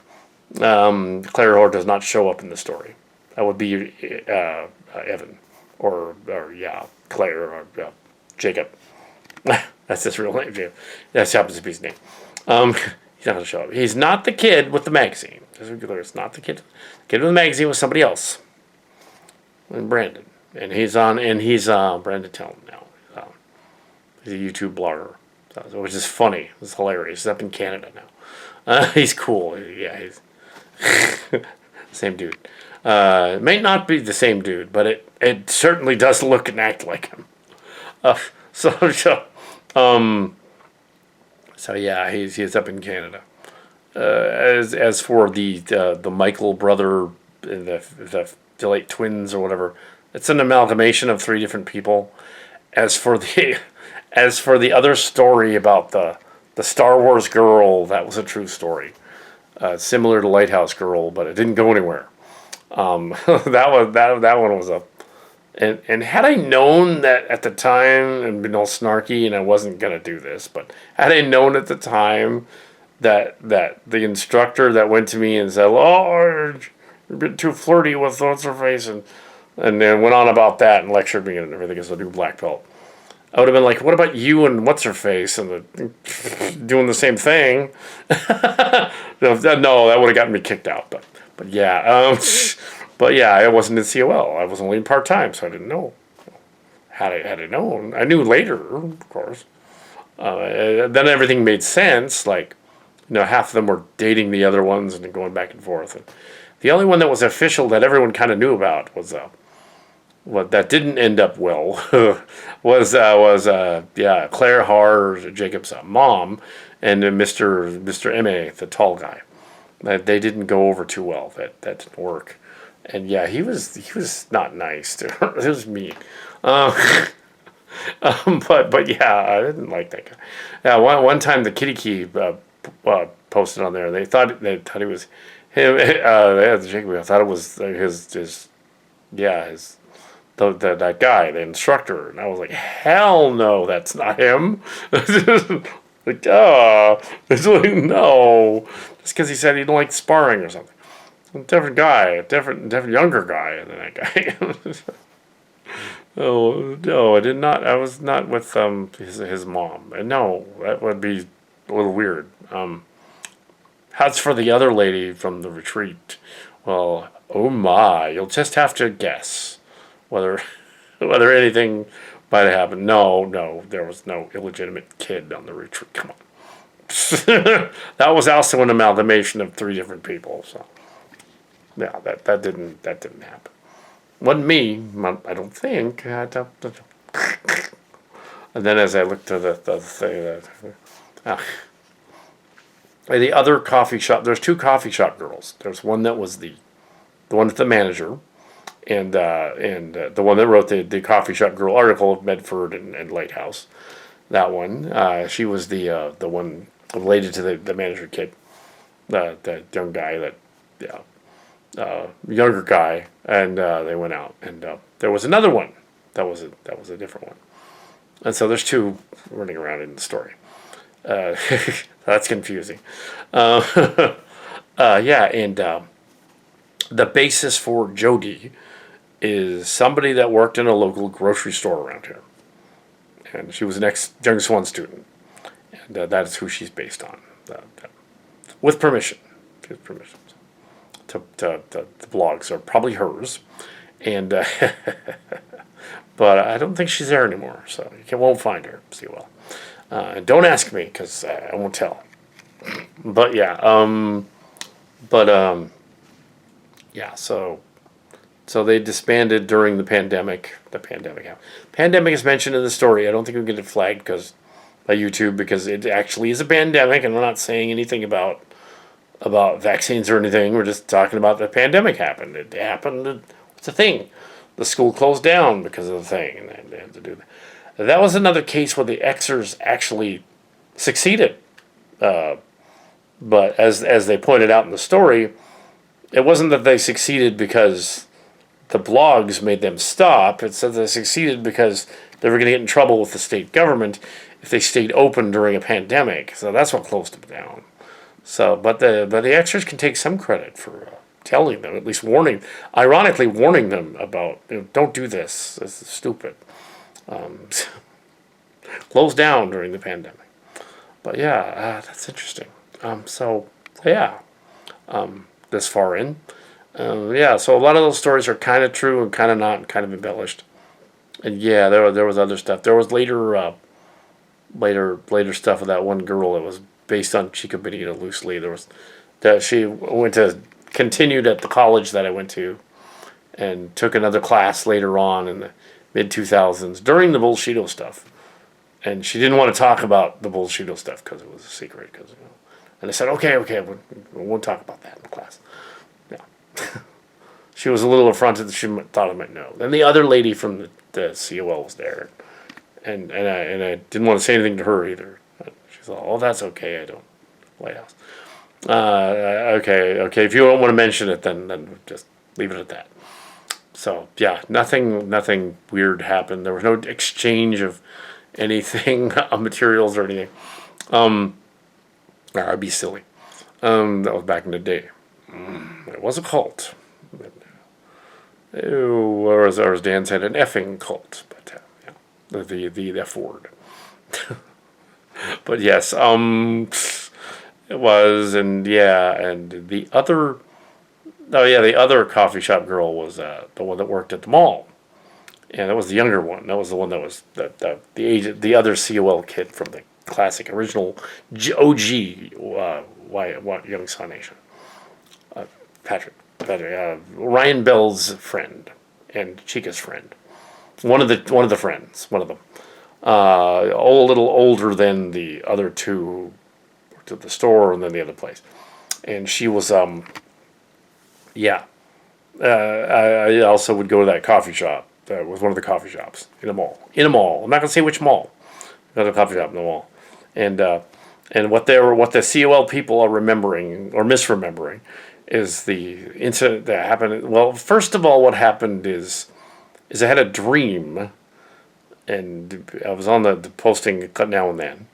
Claire Horde does not show up in the story. That would be Evan or Claire or Jacob. That's his real name, Jacob. That happens to be his name. He's not going to show up. He's not the kid with the magazine. It's not the kid. The kid with the magazine was somebody else. And Brandon. And he's Brandon Tellin now. He's a YouTube blogger. Which is funny. It's hilarious. He's up in Canada now. He's cool. Yeah, he's same dude. It may not be the same dude, but it certainly does look and act like him. So yeah, he's up in Canada. As for the Michael brother, the late twins or whatever, it's an amalgamation of three different people. As for As for the other story about the Star Wars girl, that was a true story. Similar to Lighthouse Girl, but it didn't go anywhere. That one was a. And had I known that at the time and been all snarky, and I wasn't gonna do this, but had I known at the time that the instructor that went to me and said, "Oh, you're a bit too flirty with what's her face," and then went on about that and lectured me and everything as a new black belt, I would have been like, "What about you and what's her face and doing the same thing?" No, that would have gotten me kicked out. But yeah, but yeah, I wasn't in COL. I was only in part time, so I didn't know. Had I known, I knew later, of course. Then everything made sense. Like, half of them were dating the other ones and going back and forth. And the only one that was official that everyone kind of knew about was what that didn't end up well was Claire Haar, Jacob's mom, and Mr. M.A., the tall guy. They didn't go over too well. That didn't work. And yeah, he was not nice to her. It was mean. But yeah, I didn't like that guy. Yeah, one time the Kitty Key posted on there. They thought he was him. I thought it was his that guy, the instructor, and I was like, hell no, that's not him. Like, it's like, no, just because he said he didn't like sparring or something. A different guy, a different younger guy than that guy. Oh no, I did not. I was not with his mom. And no, that would be a little weird. As for the other lady from the retreat, well, oh my, you'll just have to guess whether anything might have happened. No, there was no illegitimate kid on the retreat. Come on. That was also an amalgamation of 3 different people. So yeah, that didn't happen. Wasn't me, I don't think. And then as I looked to the other coffee shop, there's 2 coffee shop girls. There's one that was the one with the manager, and the one that wrote the coffee shop girl article of Medford and Lighthouse. That one, she was the one related to the manager kid, the young guy younger guy, and they went out, and there was another one that was a different one, and so there's 2 running around in the story. That's confusing. Yeah, and the basis for Jody is somebody that worked in a local grocery store around here, and she was an ex-Young Swan student, and that is who she's based on, with permission. With permission. The blogs are probably hers, and but I don't think she's there anymore, so you won't find her. See, well, don't ask me because I won't tell. But yeah, yeah. So they disbanded during the pandemic. The pandemic happened. Pandemic is mentioned in the story. I don't think we get it flagged by YouTube because it actually is a pandemic, and we're not saying anything about vaccines or anything. We're just talking about the pandemic happened. It happened. It's a thing. The school closed down because of the thing, and they had to do that. That was another case where the Xers actually succeeded. But as they pointed out in the story, it wasn't that they succeeded because the blogs made them stop. It's that they succeeded because they were going to get in trouble with the state government if they stayed open during a pandemic. So that's what closed them down. So, but the Xers can take some credit for telling them, at least ironically warning them about, don't do this. This is stupid. Closed down during the pandemic. But yeah, that's interesting. So yeah, this far in, yeah. So a lot of those stories are kind of true and kind of not, and kind of embellished. And yeah, there was other stuff. There was later stuff of that one girl that was based on Chica Benita loosely. There was that she continued at the college that I went to, and took another class later on in the mid 2000s during the Bullshido stuff. And she didn't want to talk about the Bullshido stuff because it was a secret. And I said, okay, we won't talk about that in the class. Yeah. She was a little affronted that she thought I might know. Then the other lady from the COL was there. I didn't want to say anything to her either. She's like, "Oh, that's okay. I don't lighthouse." Okay. If you don't want to mention it, then just leave it at that. So yeah, nothing weird happened. There was no exchange of anything, materials or anything. I'd be silly. That was back in the day. It was a cult. Or as Dan said, an effing cult. But yeah, the F word. But yes, it was, and the other. Oh yeah, the other coffee shop girl was the one that worked at the mall, and that was the younger one. That was the one that was the other COL kid from the classic original OG Young Sun Nation. Patrick, Ryan Bell's friend and Chica's friend, one of the friends, one of them, a little older than the other two who worked at the store and then the other place, and she was I also would go to that coffee shop. That was one of the coffee shops in a mall. I'm not gonna say which mall. Another coffee shop in the mall, and what the COL people are remembering or misremembering is the incident that happened. Well, first of all, what happened is I had a dream, and I was on the posting now and then,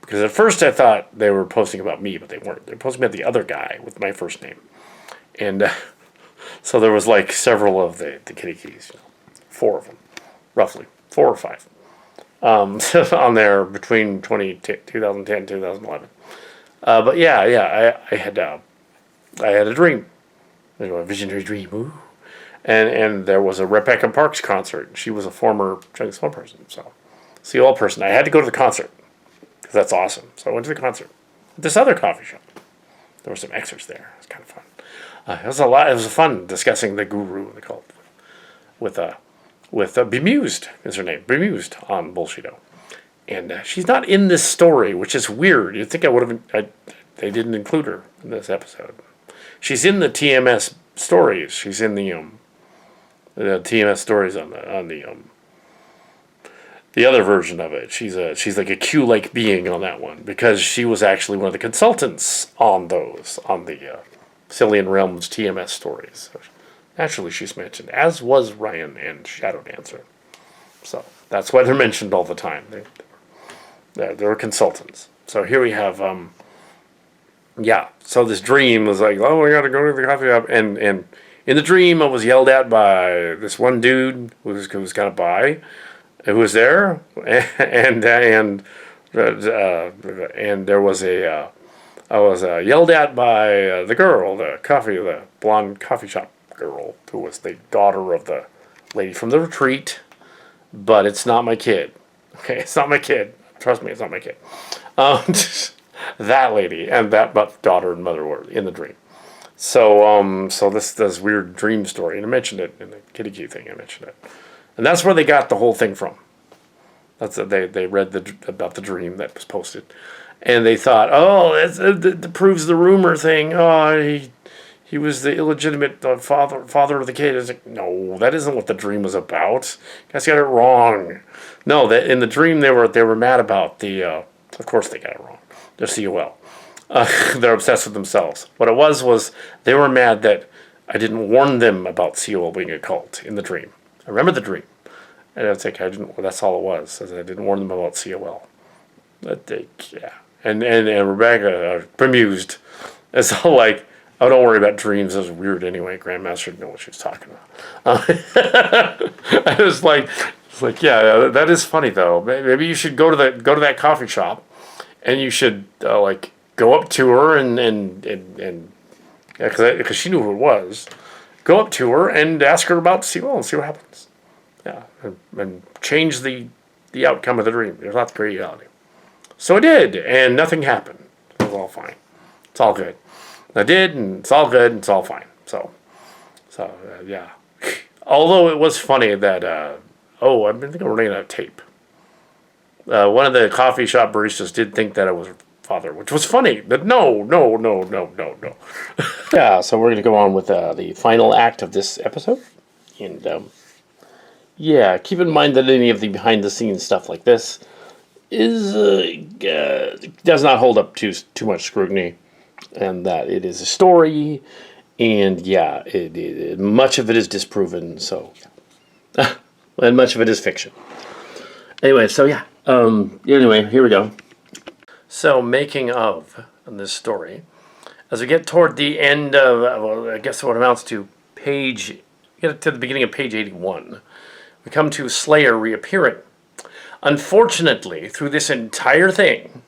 because at first I thought they were posting about me, but they weren't. They were posting about the other guy with my first name, and so there was like several of the kitty keys, 4 of them, roughly 4 or 5. On there between 2010 and 2011. But I had a dream, a visionary dream. Ooh. And there was a Rebecca Parks concert. She was a former Chinese film person, so COL person. I had to go to the concert because that's awesome. So I went to the concert at this other coffee shop. There were some extras there. It was kind of fun. It was a lot. It was fun discussing the guru, the cult, with Bemused is her name, Bemused on Bullshido, and she's not in this story, which is weird. You'd think I would have. They didn't include her in this episode. She's in the TMS stories. She's in the TMS stories on the other version of it. She's like a Q-like being on that one because she was actually one of the consultants on the Cillian Realms TMS stories. Naturally, she's mentioned, as was Ryan and Shadow Dancer. So that's why they're mentioned all the time. They're consultants. So here we have, so this dream was like, oh, we got to go to the coffee shop. And in the dream, I was yelled at by this one dude who was kind of bi, who was there. And there was I was yelled at by the girl, the blonde coffee shop girl, who was the daughter of the lady from the retreat, but it's not my kid. Okay, it's not my kid. Trust me, it's not my kid. That lady and that daughter and mother were in the dream. So this weird dream story, and I mentioned it in the kitty key thing. I mentioned it, and that's where they got the whole thing from. That's they read about the dream that was posted, and they thought, oh, that proves the rumor thing. Oh, he was the illegitimate father of the kid. It's like, no, that isn't what the dream was about. You guys got it wrong. No, that in the dream they were mad about the. Of course they got it wrong. They're COL. They're obsessed with themselves. What it was they were mad that I didn't warn them about COL being a cult in the dream. I remember the dream, and it's like I didn't. Well, that's all it was. I didn't warn them about COL. And Rebecca bemused. It's all like. Oh, don't worry about dreams. That was weird anyway. Grandmaster didn't know what she was talking about. I was like, yeah, that is funny though. Maybe you should go to that coffee shop, and you should go up to her and because she knew who it was. Go up to her and ask her about COL and see what happens. Yeah, and change the outcome of the dream. There's not the reality. So I did, and nothing happened. It was all fine. It's all good. I did, and it's all good, and it's all fine. So yeah. Although it was funny that, I think I'm running out of tape. One of the coffee shop baristas did think that I was father, which was funny. But no. Yeah, so we're going to go on with the final act of this episode. And yeah, keep in mind that any of the behind-the-scenes stuff like this is does not hold up to too much scrutiny, and that it is a story, and yeah, much of it is disproven. So, and much of it is fiction. Anyway, so yeah. Anyway, here we go. So, making of this story, as we get toward the end of, well, I guess what amounts to get to the beginning of page 81, we come to Slayer reappearing. Unfortunately, through this entire thing,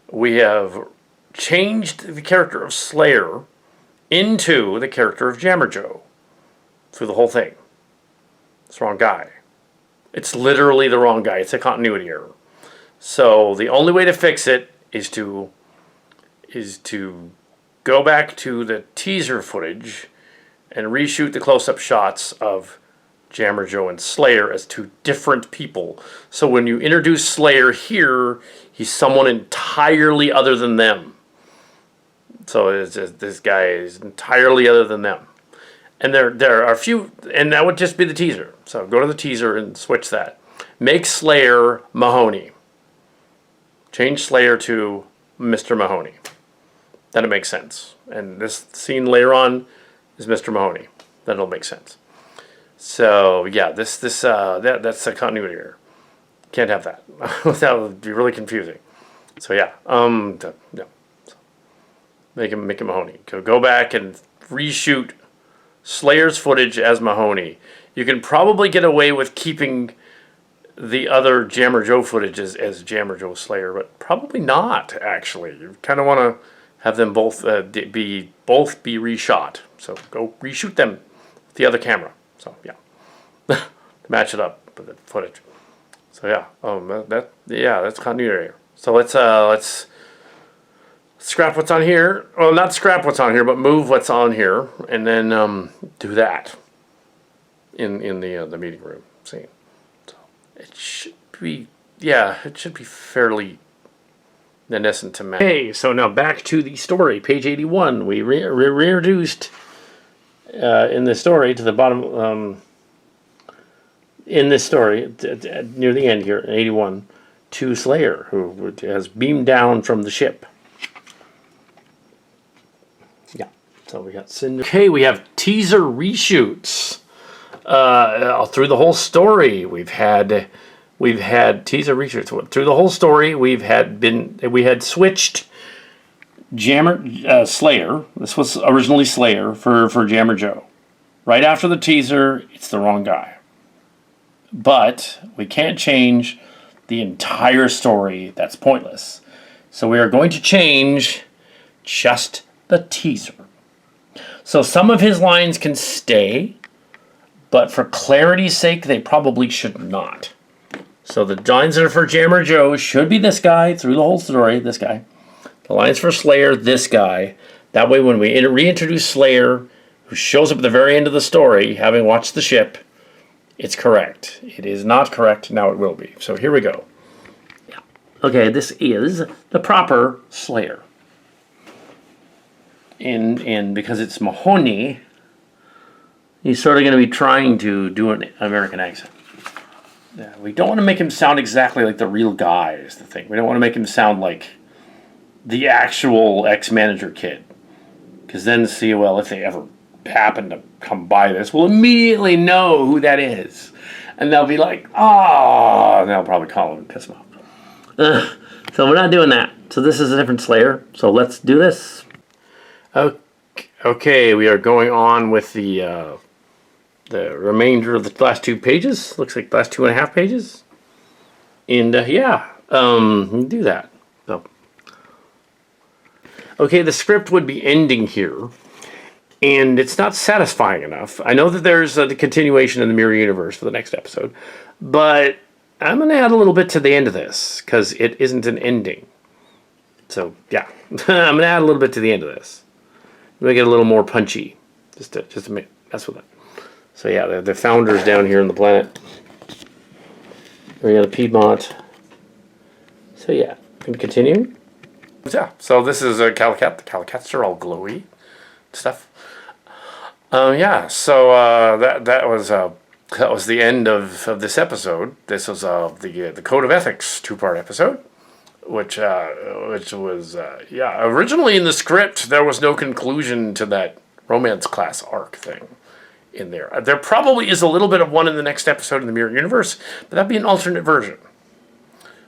we have changed the character of Slayer into the character of Jammer Joe through the whole thing. It's the wrong guy. It's literally the wrong guy. It's a continuity error. So the only way to fix it is to go back to the teaser footage and reshoot the close-up shots of Jammer Joe and Slayer as two different people. So when you introduce Slayer here, he's someone entirely other than them. So it's just, this guy is entirely other than them. And there are a few, and that would just be the teaser. So go to the teaser and switch that. Make Slayer Mahoney. Change Slayer to Mr. Mahoney. Then it makes sense. And this scene later on is Mr. Mahoney. Then it'll make sense. So yeah, that's a continuity error. Can't have that. That would be really confusing. So yeah, So make him Mahoney. Go back and reshoot Slayer's footage as Mahoney. You can probably get away with keeping the other Jammer Joe footage as Jammer Joe Slayer, but probably not. Actually, you kind of want to have them both be reshot. So go reshoot them with the other camera. So yeah, match it up with the footage. So yeah, that's continuity error. So let's scrap what's on here. Well, not scrap what's on here, but move what's on here, and then do that in the meeting room scene. So it should be fairly innocent to match. Okay, so now back to the story, page 81. We reintroduced in the story to the bottom. In this story, near the end here, 81, to Slayer, who has beamed down from the ship. Yeah, so we got Cinder. Okay, we have teaser reshoots through the whole story. We've had teaser reshoots through the whole story. We had switched Slayer. This was originally Slayer for Jammer Joe. Right after the teaser, it's the wrong guy. But we can't change the entire story. That's pointless. So we are going to change just the teaser. So some of his lines can stay, but for clarity's sake, they probably should not. So the lines that are for Jammer Joe should be this guy through the whole story, this guy. The lines for Slayer, this guy. That way when we reintroduce Slayer, who shows up at the very end of the story, having watched the ship, it's correct. It is not correct. Now it will be. So here we go. Yeah. Okay, this is the proper Slayer. And because it's Mahoney, he's sort of going to be trying to do an American accent. Yeah, we don't want to make him sound exactly like the real guy is the thing. We don't want to make him sound like the actual ex-manager kid. Because then, if they ever happen to come by this, we'll immediately know who that is. And they'll be like, oh, and they'll probably call him and piss him off. So we're not doing that. So this is a different Slayer. So let's do this. Okay, we are going on with the remainder of the last 2 pages. Looks like the last 2.5 pages. And do that. So, okay, the script would be ending here. And it's not satisfying enough. I know that there's the continuation in the Mirror Universe for the next episode. But I'm going to add a little bit to the end of this. Because it isn't an ending. So, yeah. I'm going to add a little bit to the end of this. Make it a little more punchy. Just to mess with it. So, yeah, the founders down here on the planet. We got a Piedmont. So, yeah. Can we continue? Yeah. So, this is a Calicat. The Calicats are all glowy stuff. So that was that was the end of this episode. This was the Code of Ethics 2-part episode, which was originally in the script there was no conclusion to that romance class arc thing in there. There probably is a little bit of one in the next episode in the Mirror Universe, but that'd be an alternate version.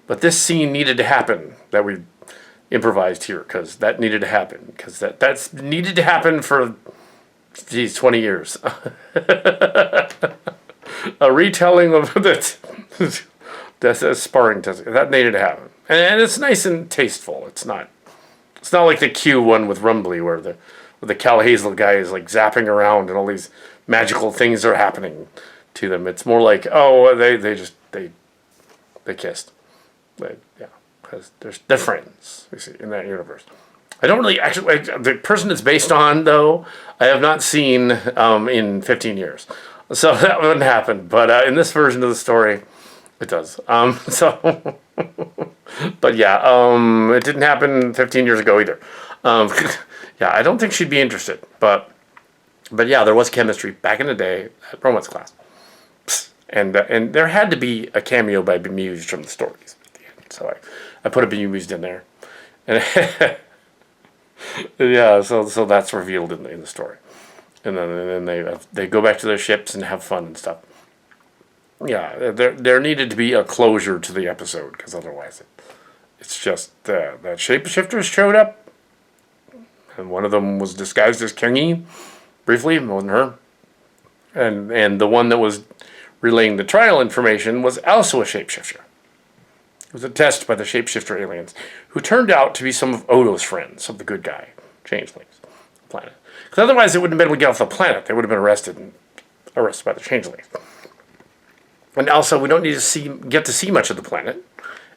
But this scene needed to happen that we improvised here because that needed to happen because that's needed to happen for these 20 years. A retelling of that's a sparring test that needed to happen, and it's nice and tasteful. It's not like the Q one with Rumbly where the Cal Hazel guy is like zapping around and all these magical things are happening to them. It's more like, oh, they kissed. Because they're friends, you see, in that universe. I don't really actually the person it's based on though. I have not seen in 15 years, so that wouldn't happen. But in this version of the story, it does. But yeah, it didn't happen 15 years ago either. Yeah, I don't think she'd be interested. But yeah, there was chemistry back in the day at romance class, and there had to be a cameo by Bemused from the stories at the end. So I put a Bemused in there, and yeah, so that's revealed in the story, and then they go back to their ships and have fun and stuff. Yeah, there needed to be a closure to the episode because otherwise it's just that shapeshifters showed up, and one of them was disguised as Kingy briefly. It wasn't her, and the one that was relaying the trial information was also a shapeshifter. It was a test by the shapeshifter aliens, who turned out to be some of Odo's friends, of the good guy, changelings, the planet. Because otherwise they wouldn't have been able to get off the planet. They would have been arrested by the changelings. And also, we don't need to get to see much of the planet.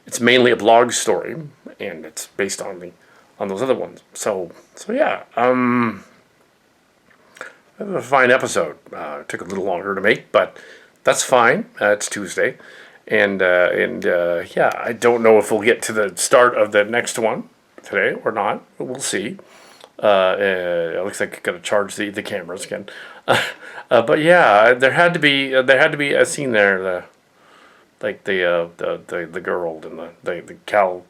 It's mainly a blog story, and it's based on those other ones. So yeah, a fine episode. It took a little longer to make, but that's fine. It's Tuesday. And yeah, I don't know if we'll get to the start of the next one today or not. We'll see. It looks like I got to charge the cameras again. But yeah, there had to be a scene there. The girl and the Cal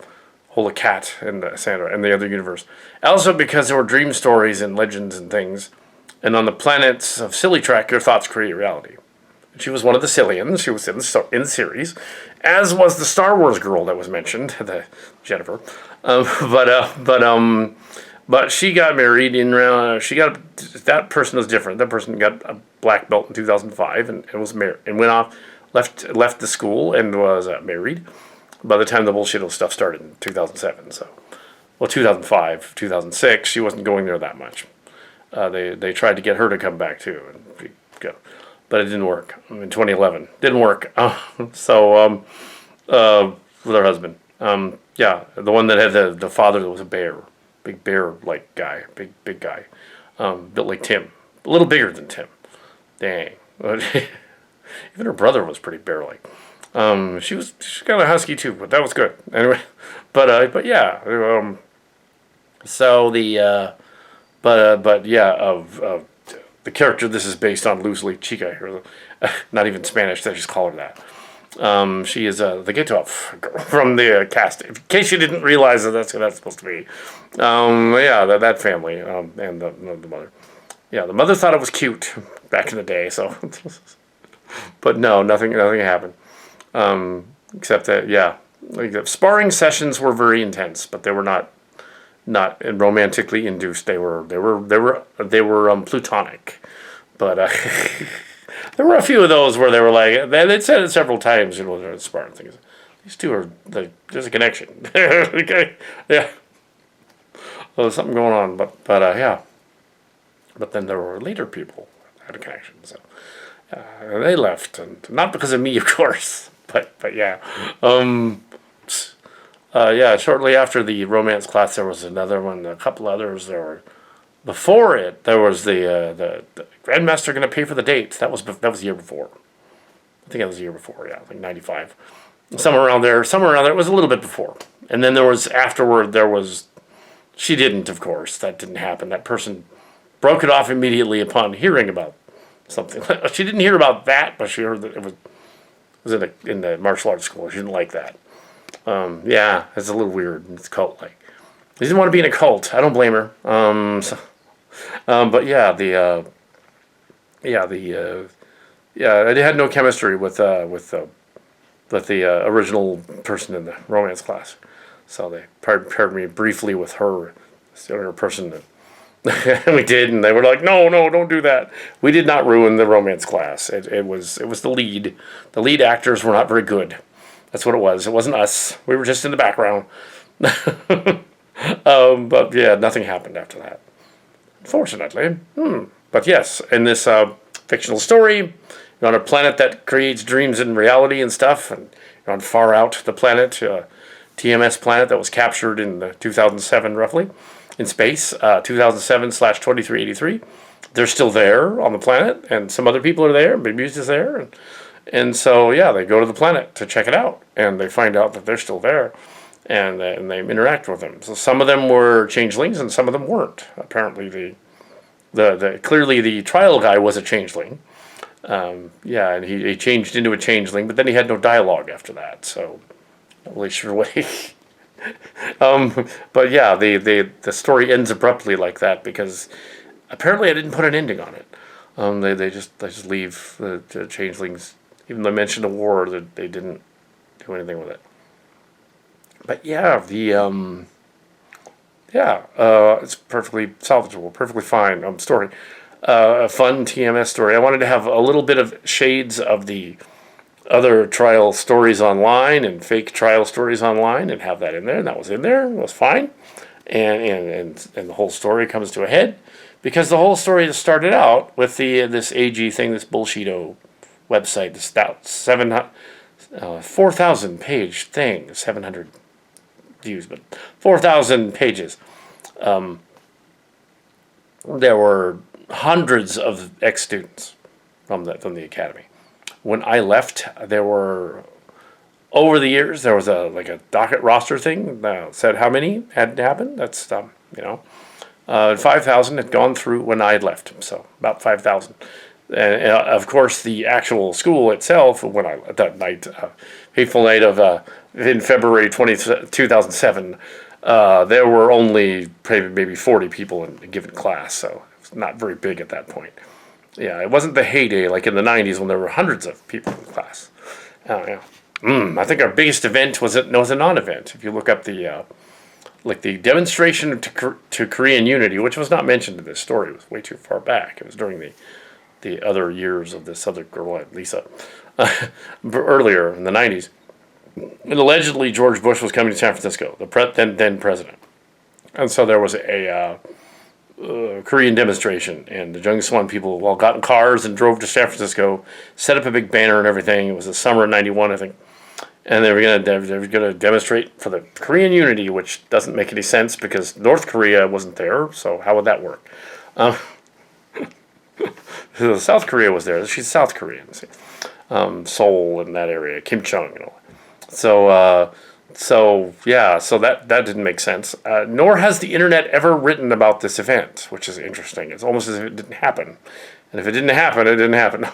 Hola Cat and Sandra and the other universe. Also because there were dream stories and legends and things, and on the planets of Silly Track, your thoughts create reality. She was one of the Cillians. She was in the series, as was the Star Wars girl that was mentioned, the Jennifer. But she got married that person was different. That person got a black belt in 2005 and was married and went off, left the school and was married. By the time the Bullshido stuff started in 2007, 2005, 2006, she wasn't going there that much. They tried to get her to come back too and go. But it didn't work. In 2011, didn't work. With her husband, yeah, the one that had the father that was a bear, big bear-like guy, big guy, built like Tim, a little bigger than Tim. Dang, even her brother was pretty bear-like. She's kind of husky too, but that was good anyway. But yeah, so but yeah, of the character this is based on loosely, Chica, not even Spanish, they just call her that. She is the Getoff girl from the cast. In case you didn't realize that's what that's supposed to be. Yeah, that family and the mother. Yeah, the mother thought it was cute back in the day. So, but no, nothing happened. Except that the sparring sessions were very intense, but they were not romantically induced. They were plutonic. But there were a few of those where they were like, they'd said it several times, during the sparring things. These two are, there's a connection. Okay, yeah. Well, there's something going on, but yeah. But then there were later people that had a connection, so they left, and not because of me, of course, but yeah. Yeah, shortly after the romance class, there was another one, a couple others. Before it, there was the Grandmaster going to pay for the date. That was the year before. I think that was the year before, yeah, like 95. Somewhere around there. It was a little bit before. And then she didn't, of course. That didn't happen. That person broke it off immediately upon hearing about something. She didn't hear about that, but she heard that it was in the martial arts school. She didn't like that. Yeah, it's a little weird. It's cult-like. She didn't want to be in a cult. I don't blame her. But yeah, I had no chemistry with the original person in the romance class. So they paired me briefly with her, the other person that we did, and they were like, no, don't do that. We did not ruin the romance class. It was the lead. The lead actors were not very good. That's what it was. It wasn't us. We were just in the background. But yeah, nothing happened after that, unfortunately. But yes, in this fictional story, you're on a planet that creates dreams and reality and stuff, and you're on Far Out, the planet, TMS planet that was captured in 2007, roughly, in space, 2007/2383. They're still there on the planet, and some other people are there, Baby's is there, and so, yeah, they go to the planet to check it out, and they find out that they're still there, and they interact with them. So some of them were changelings, and some of them weren't. Apparently, clearly the trial guy was a changeling. Yeah, and he changed into a changeling, but then he had no dialogue after that, so not really sure what he... but yeah, the story ends abruptly like that because apparently I didn't put an ending on it. They just leave the changelings. Even though I mentioned the war, they didn't do anything with it. But yeah, it's perfectly salvageable, perfectly fine story. A fun TMS story. I wanted to have a little bit of shades of the other trial stories online and fake trial stories online and have that in there. And that was in there. It was fine. And the whole story comes to a head because the whole story started out with this AG thing, this Bullshido website, this 4,000 page thing, 700 views, but 4,000 pages. There were hundreds of ex-students from the academy. When I left, there were, over the years, there was a docket roster thing that said how many had happened. That's 5,000 had gone through when I had left, so about 5,000. And of course, the actual school itself, when that night, fateful night of in February 2007, there were only maybe 40 people in a given class, so it's not very big at that point. Yeah, it wasn't the heyday like in the 90s when there were hundreds of people in the class. Yeah. I think our biggest event was a non-event. If you look up the demonstration to Korean unity, which was not mentioned in this story, it was way too far back. It was during the other years of this other girl, Lisa, earlier in the 90s. And allegedly George Bush was coming to San Francisco, the then president. And so there was a Korean demonstration, and the Jung Swan people all got in cars and drove to San Francisco, set up a big banner and everything. It was the summer of '91, I think, and they were gonna demonstrate for the Korean unity, which doesn't make any sense because North Korea wasn't there. So how would that work? South Korea was there. She's South Korean, Seoul in that area, Kim Chung and all. So that didn't make sense. Nor has the internet ever written about this event, which is interesting. It's almost as if it didn't happen. And if it didn't happen, it didn't happen.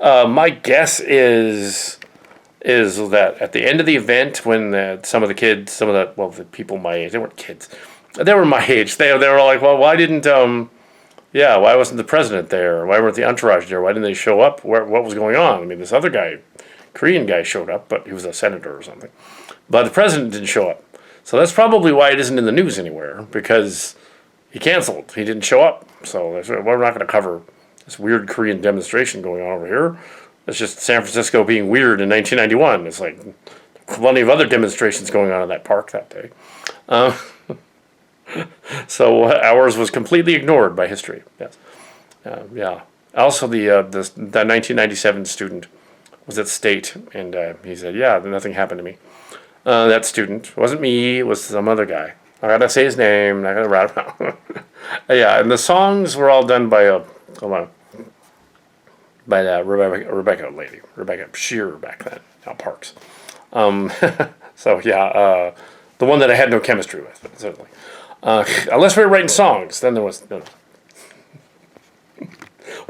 My guess is that at the end of the event, when some of the people my age, they weren't kids, they were my age. They were like, well, why wasn't the president there? Why weren't the entourage there? Why didn't they show up? What was going on? I mean, this other guy, Korean guy, showed up, but he was a senator or something. But the president didn't show up. So that's probably why it isn't in the news anywhere, because he canceled. He didn't show up. So we're not going to cover this weird Korean demonstration going on over here. It's just San Francisco being weird in 1991. It's like plenty of other demonstrations going on in that park that day. So ours was completely ignored by history. Yes. Yeah. Also, the 1997 student was at State, and he said, yeah, nothing happened to me. That student. It wasn't me, it was some other guy. I gotta say his name, I gotta write it down. Yeah, and the songs were all done by that Rebecca Shearer back then, now Parks. So yeah, the one that I had no chemistry with, certainly. Unless we were writing songs, then there was... No.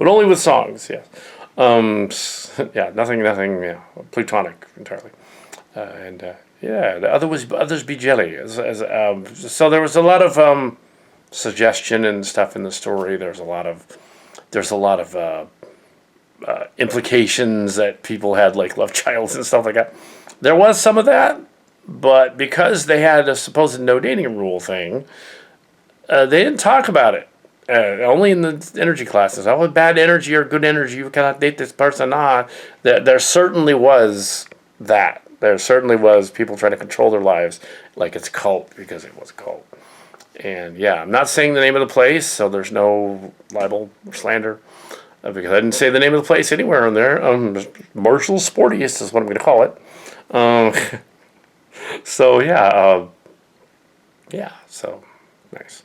but only with songs. Yes. Yeah, nothing. Yeah, plutonic entirely. Yeah, the others be jelly. So there was a lot of suggestion and stuff in the story. There's a lot of implications that people had like love childs and stuff like that. There was some of that, but because they had a supposed no dating rule thing, they didn't talk about it. Only in the energy classes. Oh, bad energy or good energy, you cannot date this person. There certainly was that. There certainly was people trying to control their lives like it's a cult, because it was a cult. And yeah, I'm not saying the name of the place, so there's no libel or slander. Because I didn't say the name of the place anywhere on there. Martial Sportiests is what I'm going to call it. So so nice.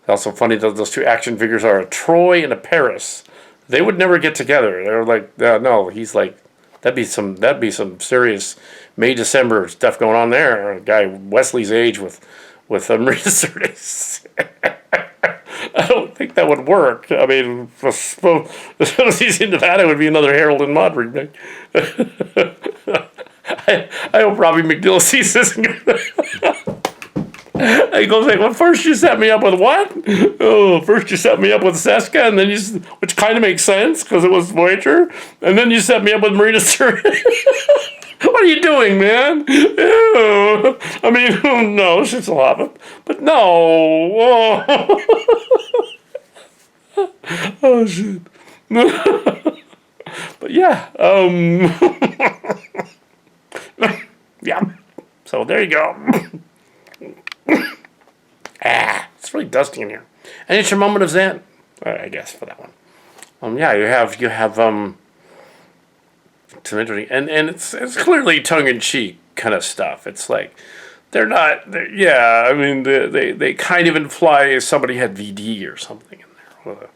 Also funny that those two action figures are a Troy and a Paris. They would never get together. They were like, no, he's like, that'd be some serious May December stuff going on there. A guy Wesley's age with Marina Sirtis. I don't think that would work. I mean, as soon as he's into that, it would be another Harold and Maude remake. I hope Robbie McGill sees this. He goes like, well, first you set me up with what? Oh, first you set me up with Seska, and then which kind of makes sense because it was Voyager, and then you set me up with Marina Sirtis. What are you doing, man? Ew. I mean, no, she's a lot, but no. Oh, oh shit. But yeah, yeah. So there you go. It's really dusty in here, and it's your moment of zen, I guess, for that one. Yeah, you have some interesting, and it's clearly tongue in cheek kind of stuff. It's like yeah. I mean, they kind of imply somebody had VD or something in there. The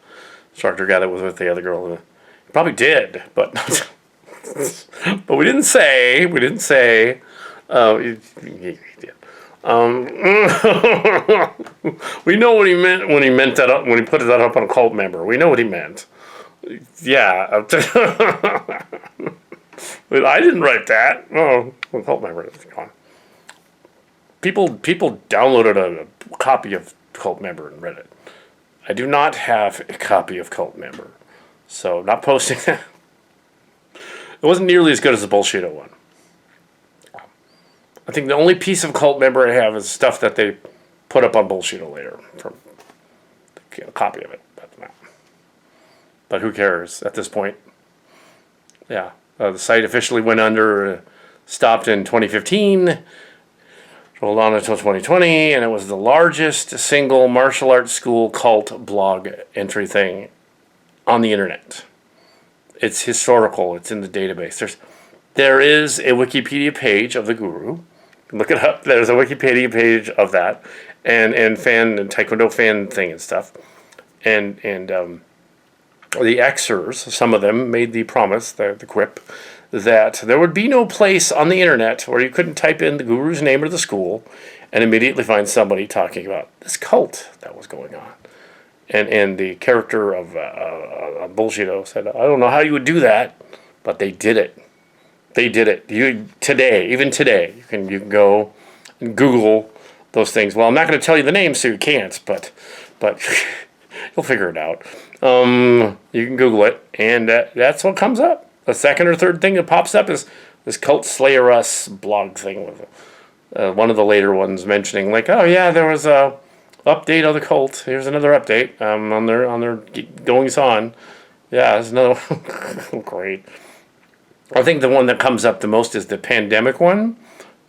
instructor guy that was with the other girl probably did, but but we didn't say. He did. We know what he meant when he that up, when he put that up on a cult member. We know what he meant. Yeah. But I didn't write that. Oh, well, cult member is gone. People downloaded a copy of Cult Member and read it. I do not have a copy of Cult Member, so not posting that. It wasn't nearly as good as the Bullshido one. I think the only piece of Cult Member I have is stuff that they put up on Bullshido later, from a copy of it. But who cares at this point? Yeah, the site officially went under, stopped in 2015, rolled on until 2020, and it was the largest single martial arts school cult blog entry thing on the internet. It's historical. It's in the database. There is a Wikipedia page of the guru. Look it up. There's a Wikipedia page of that, and Taekwondo fan thing and stuff, and the Xers, some of them made the promise, the quip, that there would be no place on the internet where you couldn't type in the guru's name or the school and immediately find somebody talking about this cult that was going on. And the character of Bullshido said, I don't know how you would do that, but they did it. They did it. Even today, you can go and Google those things. Well, I'm not going to tell you the names, so you can't, but you'll figure it out. You can Google it, and that's what comes up. The second or third thing that pops up is this Cult Slayer Us blog thing with one of the later ones mentioning, like, oh yeah, there was a update of the cult. Here's another update on their goings on. Yeah, there's another one. Great. I think the one that comes up the most is the pandemic one,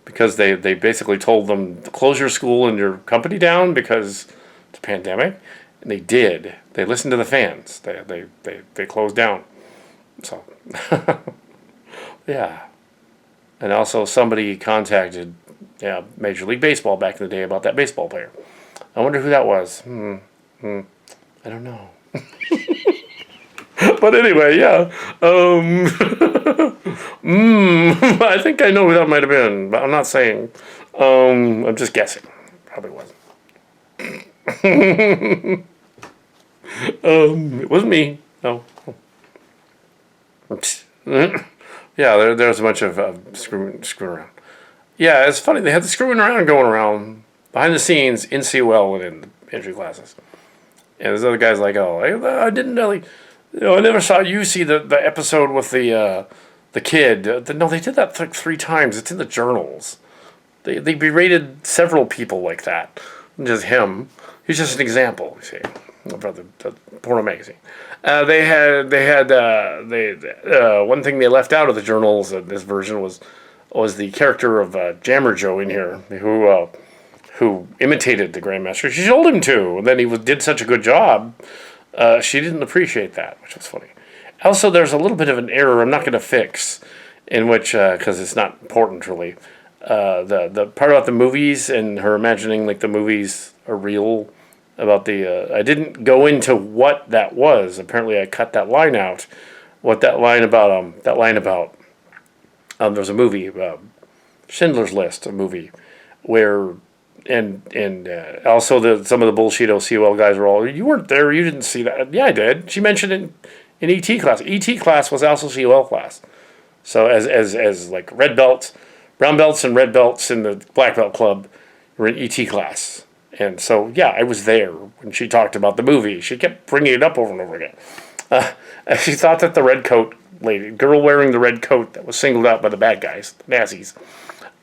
because they basically told them to close your school and your company down because it's a pandemic, and they did. They listened to the fans. They closed down. So, yeah. And also somebody contacted Major League Baseball back in the day about that baseball player. I wonder who that was. I don't know. But anyway, yeah. I think I know who that might have been, but I'm not saying. I'm just guessing. Probably wasn't. It wasn't me. No. Yeah, there's a bunch of screwing around. Yeah, it's funny. They had the screwing around going around behind the scenes in COL and in the entry classes. And there's other guys like, oh, I didn't really, I never saw you see the episode with the kid. No, they did that like 3 times. It's in the journals. They berated several people like that. Just him. He's just an example. You see, about the porno magazine. One thing they left out of the journals in this version was the character of Jammer Joe in here, who imitated the Grandmaster. She told him to, and then he did such a good job. She didn't appreciate that, which was funny. Also, there's a little bit of an error I'm not going to fix, in which, because it's not important really, the part about the movies and her imagining like the movies are real, about I didn't go into what that was. Apparently I cut that line out. What that line about, there's a movie, Schindler's List, a movie, where, and also some of the Bullshido COL guys were all, you weren't there, you didn't see that. Yeah, I did. She mentioned it in ET class. ET class was also COL class. So as like red belts, brown belts and red belts in the black belt club were in ET class. And so, yeah, I was there when she talked about the movie. She kept bringing it up over and over again. She thought that the red coat girl wearing the red coat that was singled out by the bad guys, the Nazis,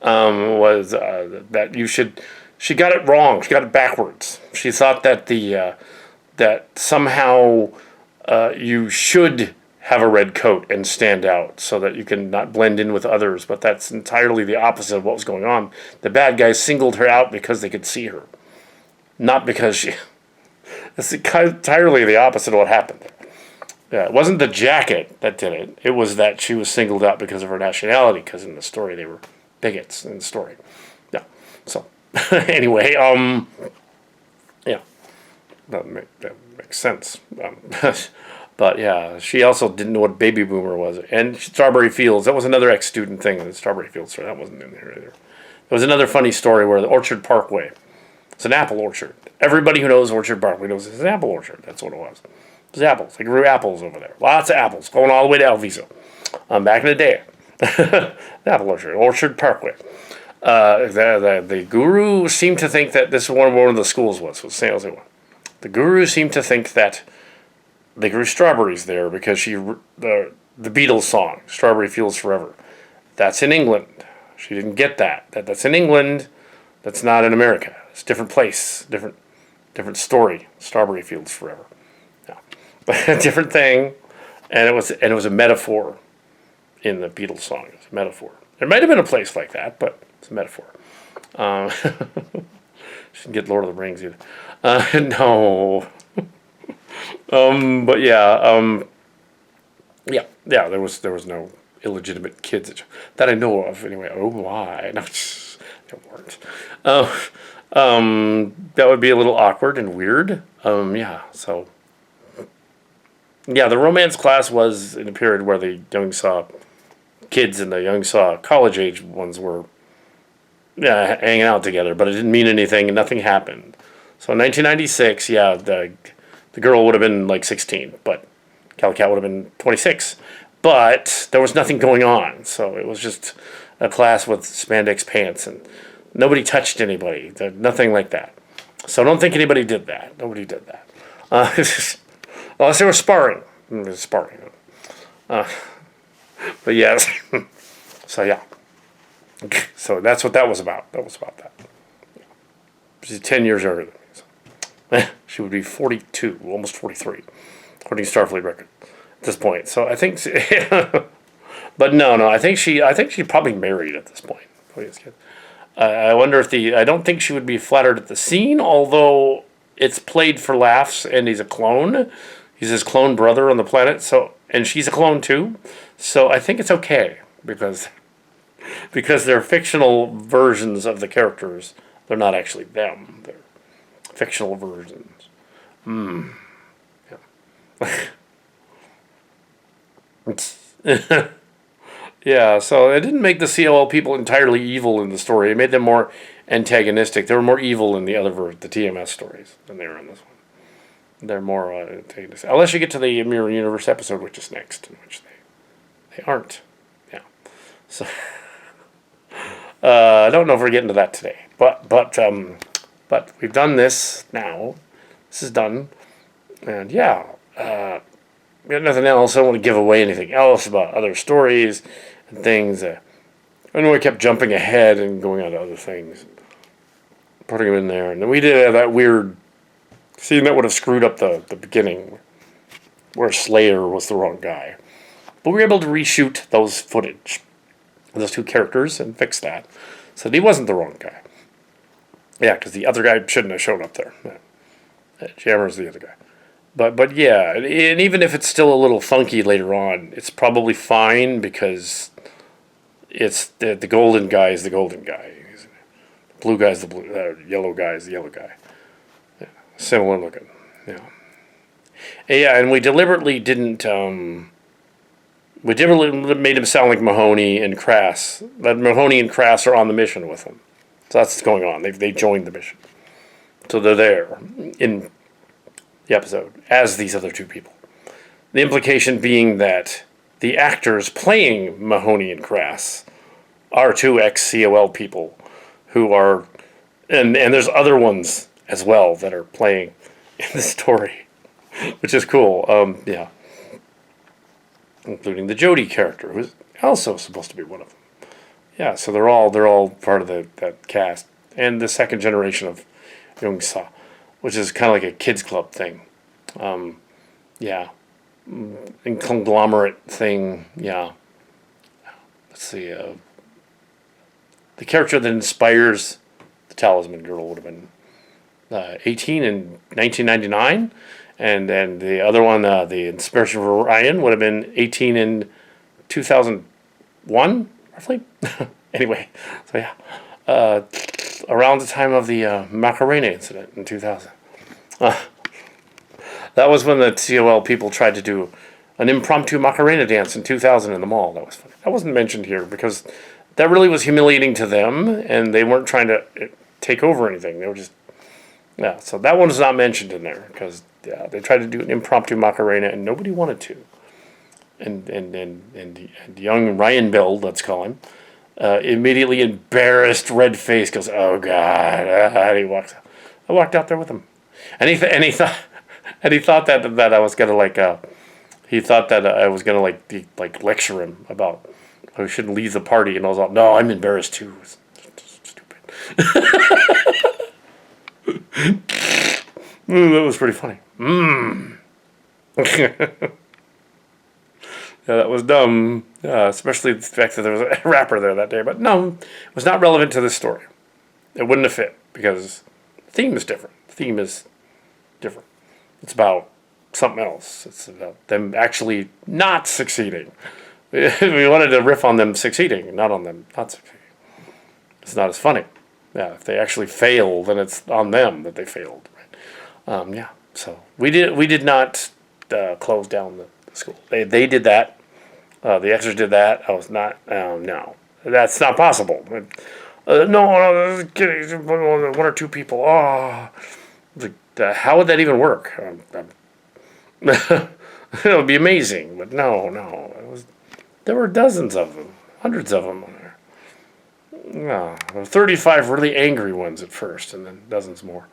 was that you should. She got it wrong. She got it backwards. She thought that that somehow you should have a red coat and stand out so that you can not blend in with others. But that's entirely the opposite of what was going on. The bad guys singled her out because they could see her. Not because she... It's entirely the opposite of what happened. Yeah, it wasn't the jacket that did it. It was that she was singled out because of her nationality, because in the story they were bigots in the story. Yeah. So, anyway, yeah. That makes sense. But yeah, she also didn't know what baby boomer was. And Strawberry Fields, that was another ex-student thing, the Strawberry Fields story. That wasn't in there either. There was another funny story where the Orchard Parkway, it's an apple orchard. Everybody who knows Orchard Parkway knows it's an apple orchard. That's what it was. It was apples. They grew apples over there. Lots of apples going all the way to Alviso. Back in the day. The apple orchard. Orchard Parkway. The guru seemed to think that this is one of the schools was San Jose one. The guru seemed to think that they grew strawberries there because the Beatles song, Strawberry Fields Forever. That's in England. She didn't get that. That's in England. That's not in America. It's a different place, different story. Strawberry Fields Forever. Yeah. Different thing, and it was a metaphor in the Beatles song. It's a metaphor. There might have been a place like that, but it's a metaphor. Shouldn't get Lord of the Rings either. No. But yeah, yeah. There was no illegitimate kids that I know of anyway. Oh my, no, there weren't. That would be a little awkward and weird. Yeah. So, yeah, the romance class was in a period where the young saw kids and the young saw college age ones were hanging out together, but it didn't mean anything and nothing happened. So in 1996, yeah, the girl would have been like 16, but Calicat would have been 26. But there was nothing going on, so it was just a class with spandex pants, and nobody touched anybody. Nothing like that. So I don't think anybody did that. Nobody did that. Unless they were sparring. But yes. So yeah. So that's what that was about. That was about that. She's 10 years younger than me. So. She would be 42, almost 43, according to Starfleet record at this point. So I think, but no, I think she probably married at this point. I wonder if I don't think she would be flattered at the scene, although it's played for laughs, and he's a clone. He's his clone brother on the planet. So, and she's a clone too. So I think it's okay because they're fictional versions of the characters. They're not actually them. They're fictional versions. Yeah. Yeah, so it didn't make the COL people entirely evil in the story. It made them more antagonistic. They were more evil in the TMS stories than they were in this one. They're more antagonistic. Unless you get to the Mirror Universe episode, which is next, in which they aren't. Yeah. So I don't know if we're getting to that today, but we've done this now. This is done, and yeah, we got nothing else. I don't want to give away anything else about other stories and things. I know I kept jumping ahead and going on to other things, putting them in there, and then we did have that weird scene that would have screwed up the beginning, where Slayer was the wrong guy. But we were able to reshoot those footage, those two characters, and fix that, so that he wasn't the wrong guy. Yeah, because the other guy shouldn't have shown up there. Chimera's the other guy. But yeah, and even if it's still a little funky later on, it's probably fine because it's the golden guy is the golden guy. The blue guy's the blue, yellow guy is the yellow guy. Yeah, similar looking. Yeah. Yeah, and we deliberately didn't. We deliberately made him sound like Mahoney and Crass. That Mahoney and Crass are on the mission with him. So that's what's going on. They joined the mission. So they're there in the episode as these other two people. The implication being that the actors playing Mahoney and Crass are two ex-COL people who are, and there's other ones as well that are playing in the story, which is cool. Yeah, including the Jodie character, who's also supposed to be one of them. Yeah, so they're all part of that cast, and the second generation of Youngsa, which is kind of like a kids club thing. Yeah, and conglomerate thing. Yeah. Let's see. The character that inspires the Talisman Girl would have been 18 in 1999, and then the other one, the inspiration for Ryan, would have been 18 in 2001, roughly. Anyway, so yeah, around the time of the Macarena incident in 2000. That was when the COL people tried to do an impromptu Macarena dance in 2000 in the mall. That was funny. That wasn't mentioned here because that really was humiliating to them, and they weren't trying to take over anything. They were just, yeah. So that one was not mentioned in there because yeah, they tried to do an impromptu Macarena and nobody wanted to. And young Ryan Bell, let's call him, immediately embarrassed, red face, goes, "Oh God!" And he walks out. I walked out there with him, and he thought that I was gonna he thought that I was gonna like lecture him about I shouldn't leave the party, and I was like, "No, I'm embarrassed too." It's stupid. That was pretty funny. Yeah, that was dumb, especially the fact that there was a rapper there that day. But no, it was not relevant to this story. It wouldn't have fit because the theme is different. The theme is different. It's about something else. It's about them actually not succeeding. We wanted to riff on them succeeding, not on them not succeeding. It's not as funny. Yeah, if they actually fail, then it's on them that they failed. Right? Yeah. So we did not close down the school. They did that. The extras did that. I was not. No, that's not possible. No, kidding. One or two people. Oh, how would that even work? It would be amazing, but no. There were dozens of them, hundreds of them on there. No, 35 really angry ones at first, and then dozens more.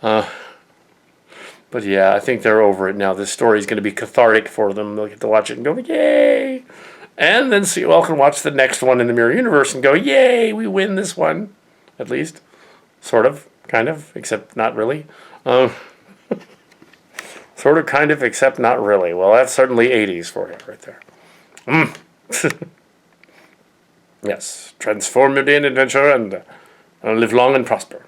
But yeah, I think they're over it now. This story is going to be cathartic for them. They'll get to watch it and go, yay! And then COL can watch the next one in the Mirror Universe and go, yay, we win this one. At least. Sort of, kind of, except not really. Sort of, kind of, except not really. Well, that's certainly 80s for you right there. Yes, transform your day in adventure and live long and prosper.